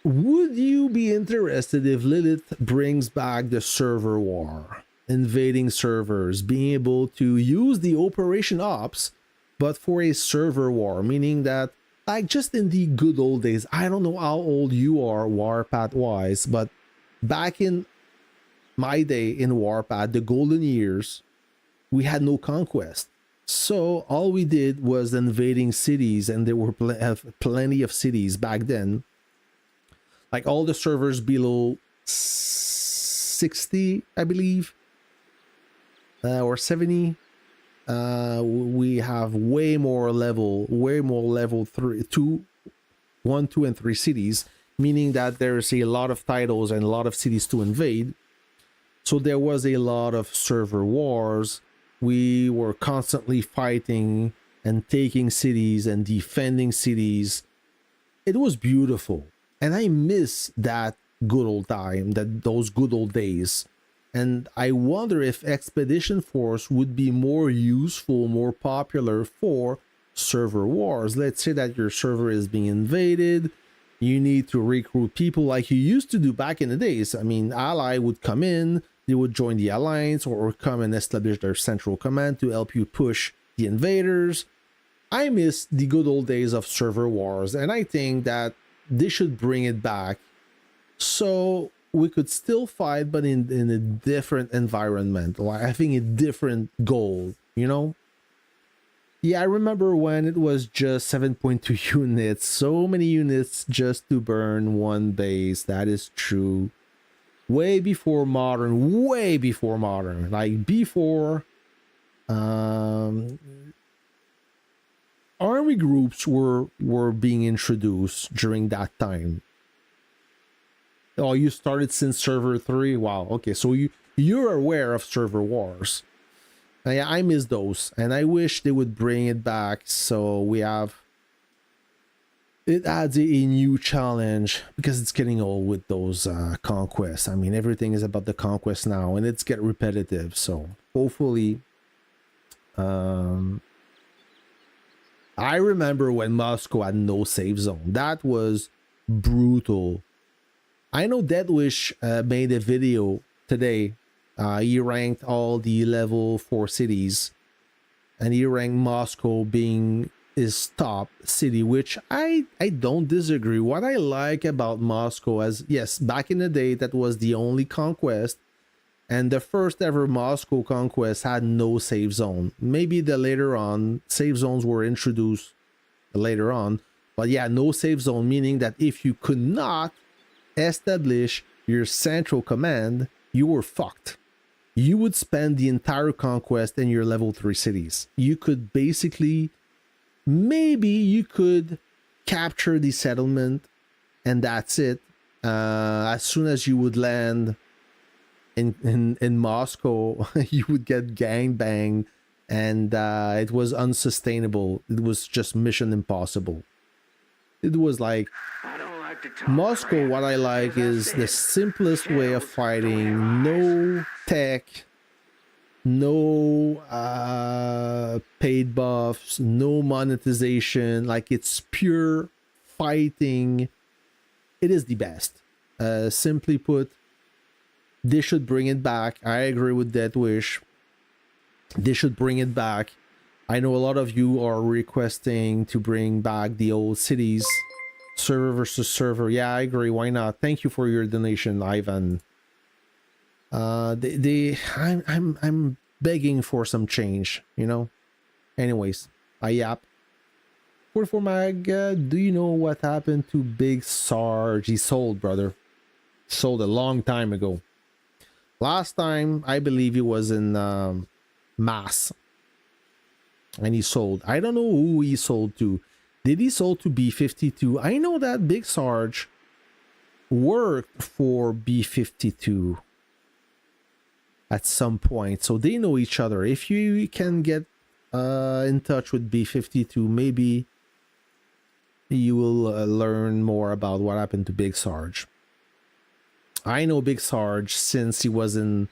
Would you be interested if Lilith brings back the server war? Invading servers, being able to use the Operation Ops, but for a server war, meaning that, like, just in the good old days, I don't know how old you are Warpath wise, but back in my day in Warpath, the golden years, we had no conquest. So all we did was invading cities, and there were plenty of cities back then. Like all the servers below 60, I believe, or 70. We have way more level 3, 2, 1, 2, and 3 cities, meaning that there's a lot of titles and a lot of cities to invade. So there was a lot of server wars. We were constantly fighting and taking cities and defending cities. It was beautiful, and I miss that good old time, those good old days. And I wonder if Expedition Force would be more useful, more popular for server wars. Let's say that your server is being invaded. You need to recruit people like you used to do back in the days. I mean, Ally would come in, they would join the Alliance or come and establish their central command to help you push the invaders. I miss the good old days of server wars, and I think that they should bring it back so we could still fight, but in a different environment, or having a different goal, you know? Yeah, I remember when it was just 7.2 units, so many units just to burn one base. That is true. Way before modern, like before army groups were being introduced during that time. Oh, you started since server 3. Wow. Okay, so you're aware of server wars. Yeah, I miss those, and I wish they would bring it back so we have... It adds a new challenge, because it's getting old with those conquests. I mean, everything is about the conquest now, and it's get repetitive. So hopefully... I remember when Moscow had no save zone. That was brutal. I know Deadwish made a video today. He ranked all the level 4 cities, and he ranked Moscow being his top city, which I don't disagree. What I like about Moscow, as yes, back in the day, that was the only conquest, and the first ever Moscow conquest had no save zone. Maybe the later on save zones were introduced later on, but yeah, no save zone, meaning that if you could not establish your central command, you were fucked. You would spend the entire conquest in your level 3 cities. You could basically, maybe you could capture the settlement, and that's it. As soon as you would land in Moscow, you would get gangbanged, and it was unsustainable. It was just mission impossible. It was like Moscow. What I like is the simplest way of fighting. No tech, no paid buffs, no monetization. Like, it's pure fighting. It is the best. Simply put, they should bring it back. I agree with Deathwish. They should bring it back. I know a lot of you are requesting to bring back the old cities. Server versus server. Yeah, I agree. Why not? Thank you for your donation, Ivan. I'm begging for some change, you know. Anyways, I yap. 44 Mag, do you know what happened to Big Sarge? He sold, brother. Sold a long time ago. Last time, I believe he was in Mass. And he sold. I don't know who he sold to. Did he sold to B-52? I know that Big Sarge worked for B-52 at some point. So they know each other. If you can get in touch with B-52, maybe you will learn more about what happened to Big Sarge. I know Big Sarge since he was in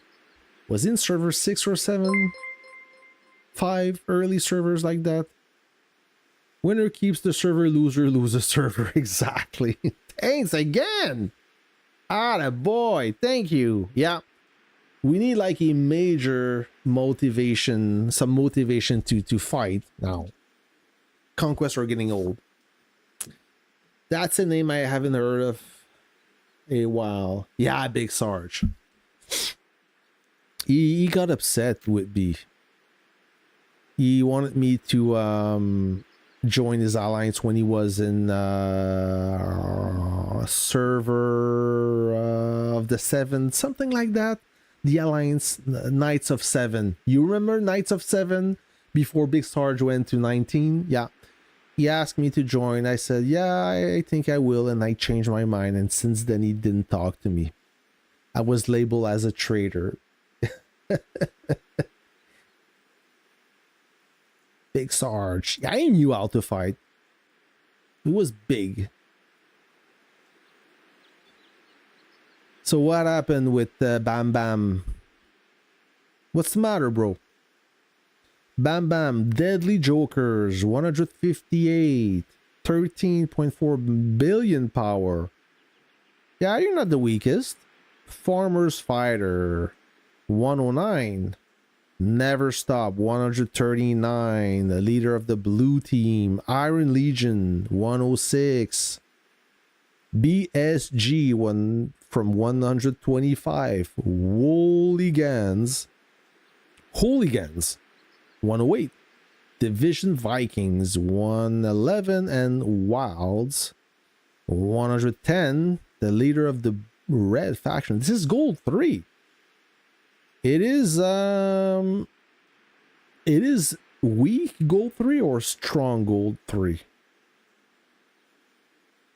server 6 or 7, 5 early servers like that. Winner keeps the server, loser loses server. Exactly. Thanks again. Atta boy, thank you. Yeah, we need like a major motivation, some motivation to fight now. Conquests are getting old. That's a name I haven't heard of a while. Yeah, Big Sarge. He got upset with me. He wanted me to join his alliance when he was in server of the 7, something like that. The alliance, Knights of 7. You remember Knights of 7 before Big Sarge went to 19? Yeah. He asked me to join. I said, yeah, I think I will. And I changed my mind. And since then, he didn't talk to me. I was labeled as a traitor. Big Sarge. I knew how to fight. It was big. So what happened with Bam Bam? What's the matter, bro? Bam Bam, Deadly Jokers, 158, 13.4 billion power. Yeah, you're not the weakest. Farmer's Fighter, 109. Never Stop, 139. The leader of the blue team, Iron Legion, 106. BSG, one from 125. Hooligans, 108. Division Vikings, 111. And Wilds, 110. The leader of the red faction. This is gold 3. It is weak gold 3 or strong gold 3.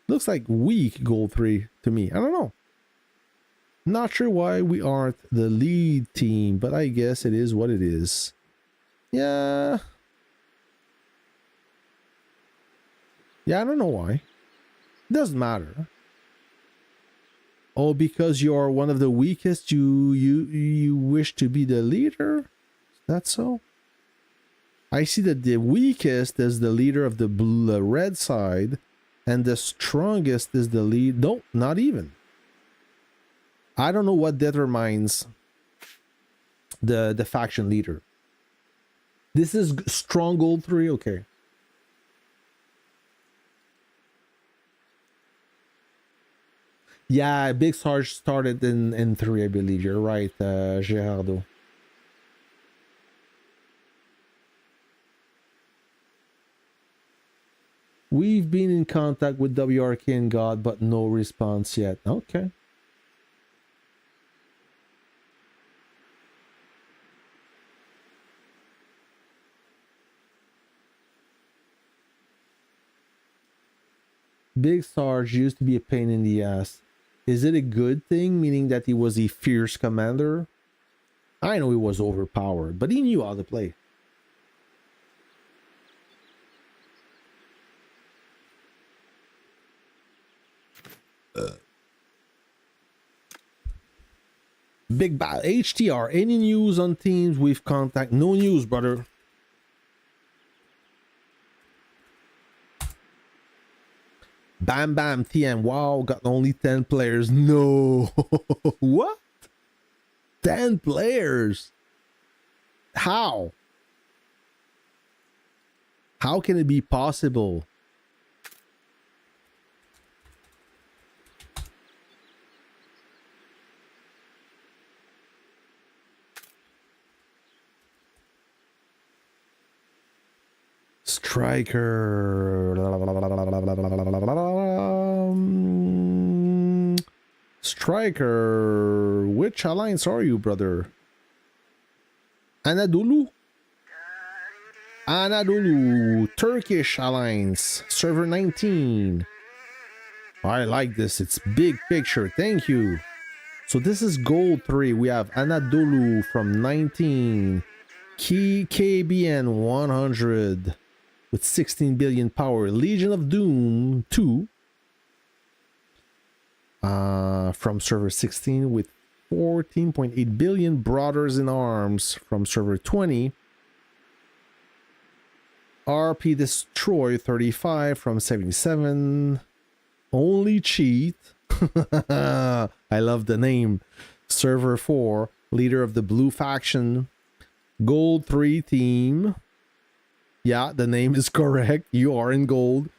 Looks like weak gold 3 to me. I don't know. Not sure why we aren't the lead team, but I guess it is what it is. Yeah. Yeah, I don't know why. Doesn't matter. Oh, because you're one of the weakest, you wish to be the leader? Is that so? I see that the weakest is the leader of the red side, and the strongest is the lead. No, not even. I don't know what determines the faction leader. This is strong gold 3, okay. Yeah, Big Sarge started in 3, I believe. You're right, Gerardo. We've been in contact with WRK and God, but no response yet. Okay. Big Sarge used to be a pain in the ass. Is it a good thing, meaning that he was a fierce commander? I know he was overpowered, but he knew how to play. Big Bad HTR, any news on teams we've contact? No news, brother. Bam Bam TM, wow, got only 10 players. No. What? 10 players? How? How can it be possible? Striker. Striker. Which alliance are you, brother? Anadolu. Anadolu. Turkish alliance. Server 19. I like this. It's big picture. Thank you. So this is gold 3. We have Anadolu from 19. KBN 100 with 16 billion power. Legion of Doom 2 from server 16 with 14.8 billion. Brothers in Arms from server 20. RP Destroy 35 from 77. Only Cheat. I love the name. Server 4. Leader of the Blue Faction. Gold 3 team. Yeah, the name is correct. You are in gold.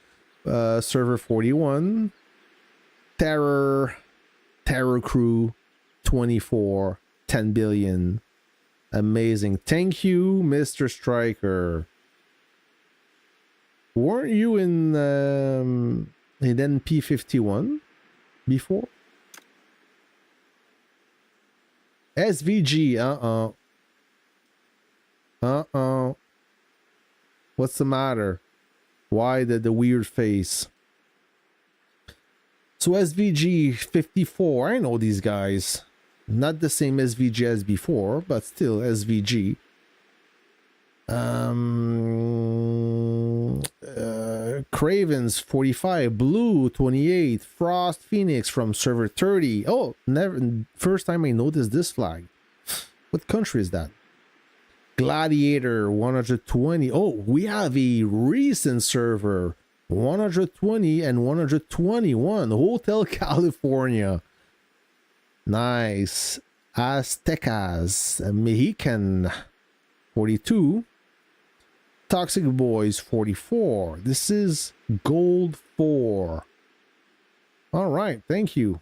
Server 41. Terror Crew 24. 10 billion. Amazing. Thank you, Mr. Striker. Weren't you in NP51 before? SVG. What's the matter? Why the weird face? So SVG 54. I know these guys. Not the same SVG as before, but still SVG. Cravens 45, Blue 28, Frost Phoenix from server 30. Oh, never. First time I noticed this flag. What country is that? Gladiator 120. Oh, we have a recent server 120 and 121. Hotel California. Nice. Aztecas Mexican 42. Toxic Boys 44. This is gold 4. All right, thank you.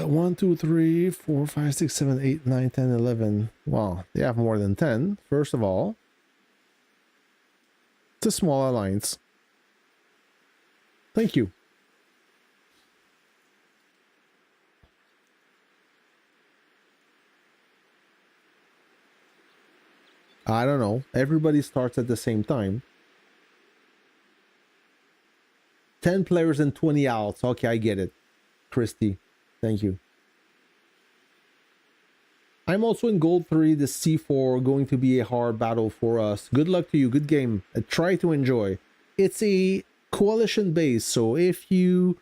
One, two, three, 4, 5, 6, 7, 8, 9, 10, 11. Wow, they have more than 10. First of all, it's a small alliance. Thank you. I don't know. Everybody starts at the same time. 10 players and 20 outs. Okay, I get it. Christy, thank you. I'm also in gold 3. The C4 going to be a hard battle for us. Good luck to you. Good game. Try to enjoy. It's a coalition base, so if you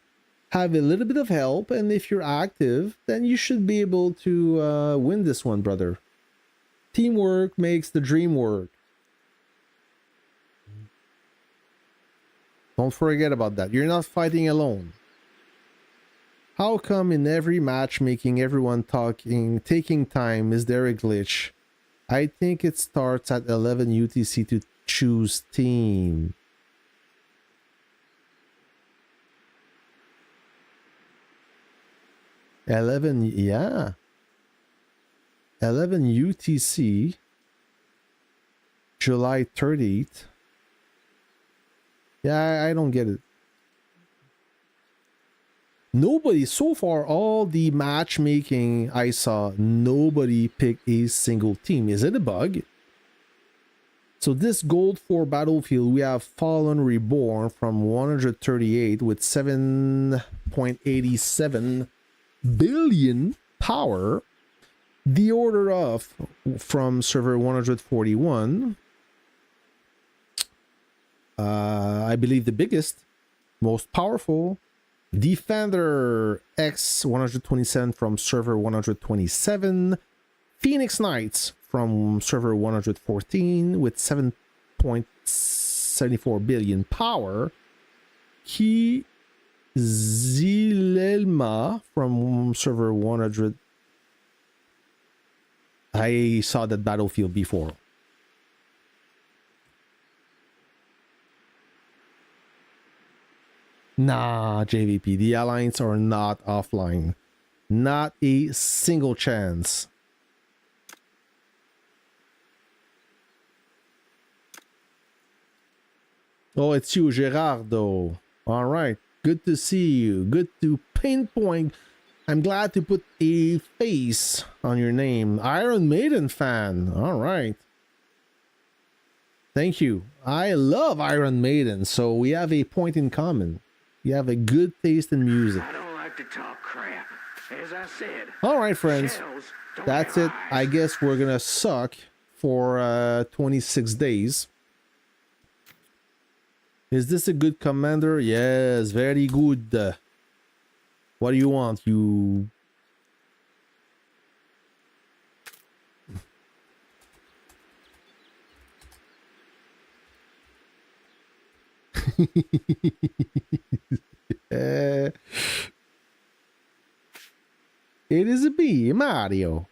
have a little bit of help and if you're active, then you should be able to win this one, brother. Teamwork makes the dream work. Don't forget about that. You're not fighting alone. How come in every matchmaking, everyone taking time? Is there a glitch? I think it starts at 11 UTC to choose team. Yeah. 11 UTC, July 30th. Yeah, I don't get it. Nobody, so far, all the matchmaking I saw, nobody picked a single team. Is it a bug? So this gold 4 battlefield, we have Fallen Reborn from 138 with 7.87 billion power. The Order of from server 141. I believe the biggest, most powerful. Defender X 127 from server 127. Phoenix Knights from server 114 with 7.74 billion power. Ki Zilelma from server 100. I saw that battlefield before. Nah, JVP, the alliance are not offline. Not a single chance. Oh, it's you, Gerardo. All right. Good to see you. Good to pinpoint. I'm glad to put a face on your name. Iron Maiden fan. All right. Thank you. I love Iron Maiden, so we have a point in common. You have a good taste in music. I don't like to talk crap. As I said. All right, friends. That's it. I guess we're gonna suck for 26 days. Is this a good commander? Yes, very good. What do you want? You... It is a B, Mario.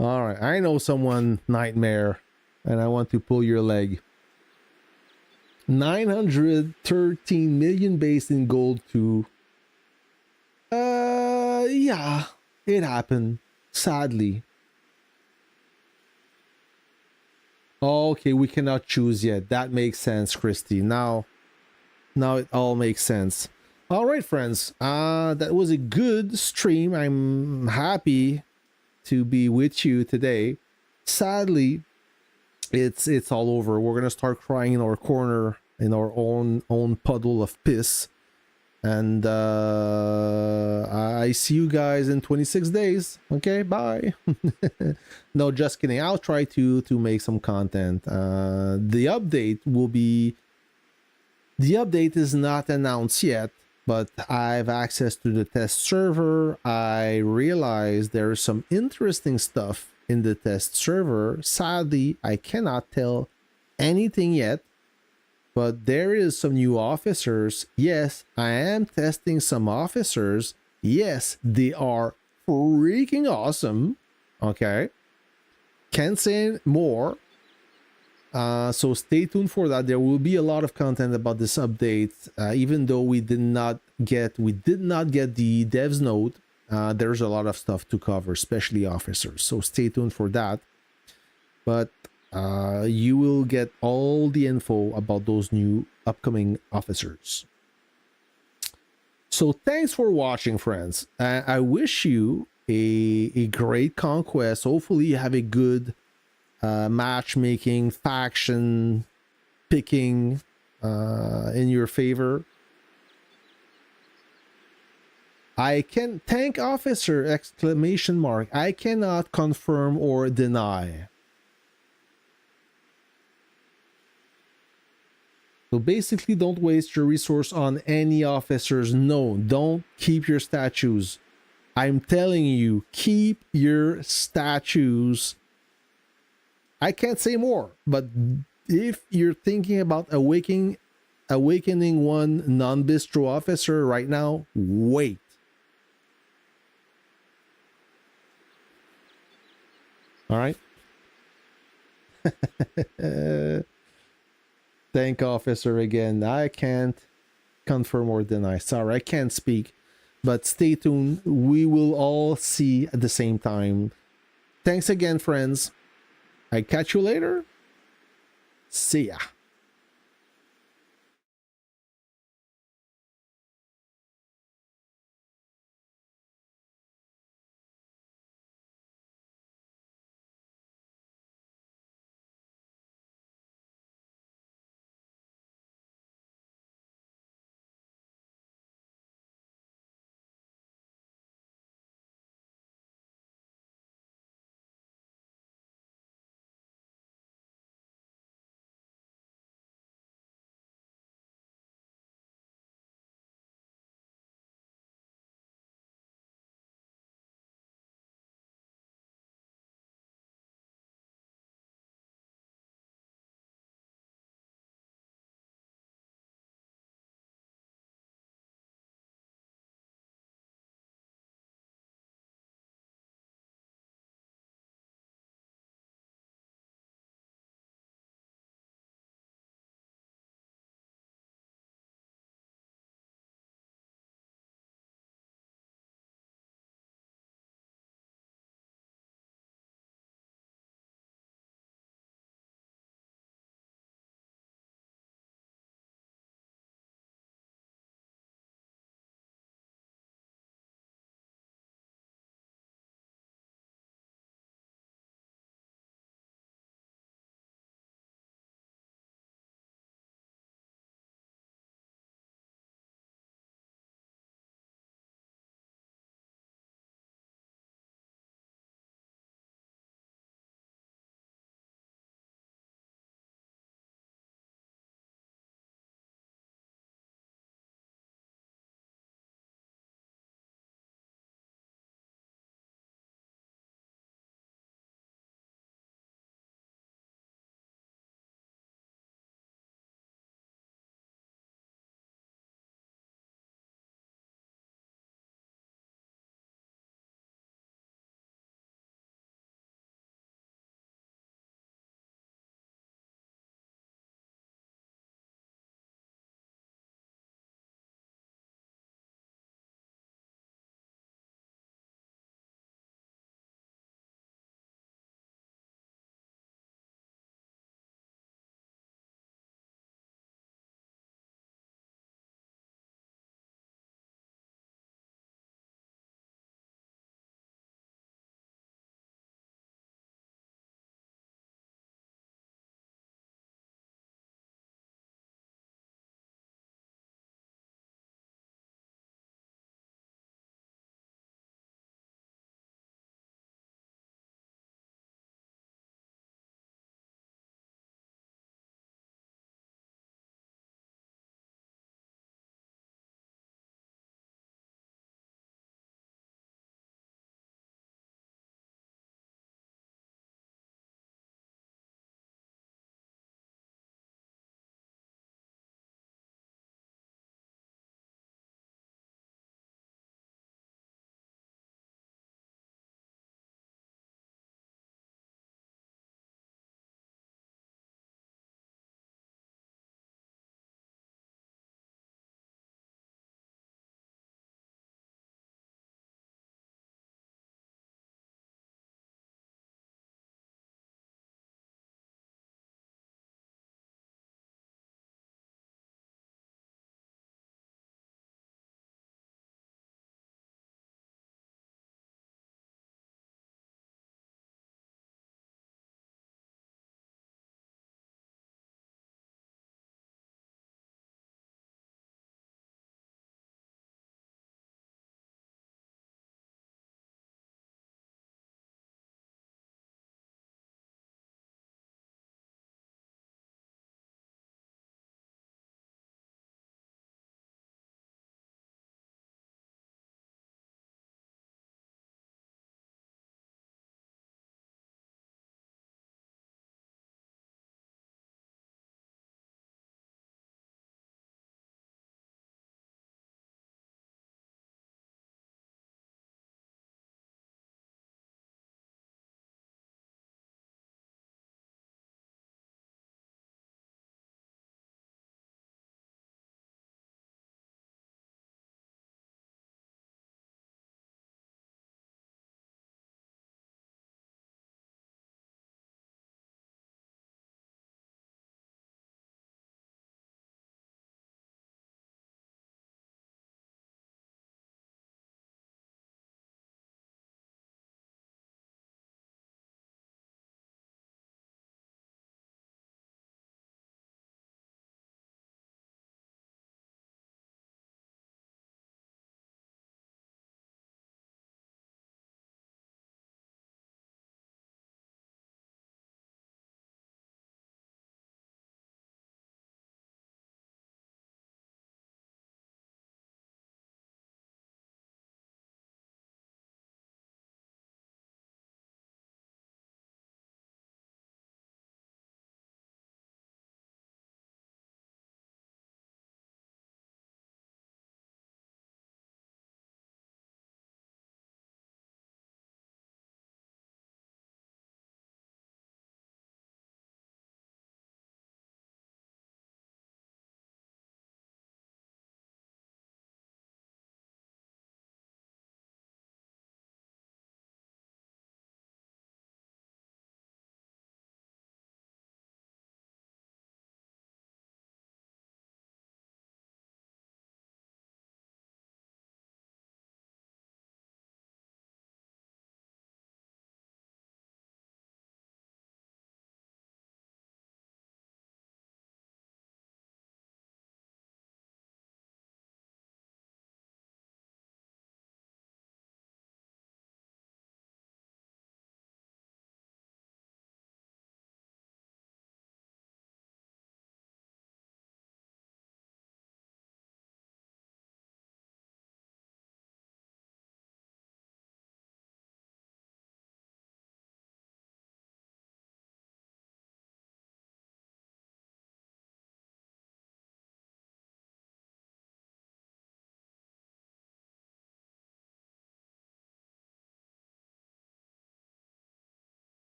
All right, I know someone, Nightmare, and I want to pull your leg. 913 million based in gold too. Yeah, it happened. Sadly. Okay, we cannot choose yet. That makes sense, Christy. Now it all makes sense. All right, friends. That was a good stream. I'm happy to be with you today. Sadly, it's all over. We're gonna start crying in our corner in our own puddle of piss, and I see you guys in 26 days. Okay, bye. No, just kidding. I'll try to make some content. The update is not announced yet, but I have access to the test server. I realize there's some interesting stuff in the test server. Sadly, I cannot tell anything yet, but there is some new officers. Yes, I am testing some officers. Yes, they are freaking awesome. Okay, can't say more. So stay tuned for that. There will be a lot of content about this update, even though we did not get the devs note. There's a lot of stuff to cover, especially officers, so stay tuned for that. But you will get all the info about those new upcoming officers. So thanks for watching, friends. I wish you a great conquest. Hopefully you have a good matchmaking, faction picking in your favor. I can tank officer exclamation mark. I cannot confirm or deny. So basically, don't waste your resource on any officers. No, don't keep your statues. I'm telling you, keep your statues. I can't say more, but if you're thinking about awakening one non-bistro officer right now, wait. All right. Thank officer again. I can't confirm or deny. Sorry, I can't speak. But stay tuned. We will all see at the same time. Thanks again, friends. I catch you later. See ya.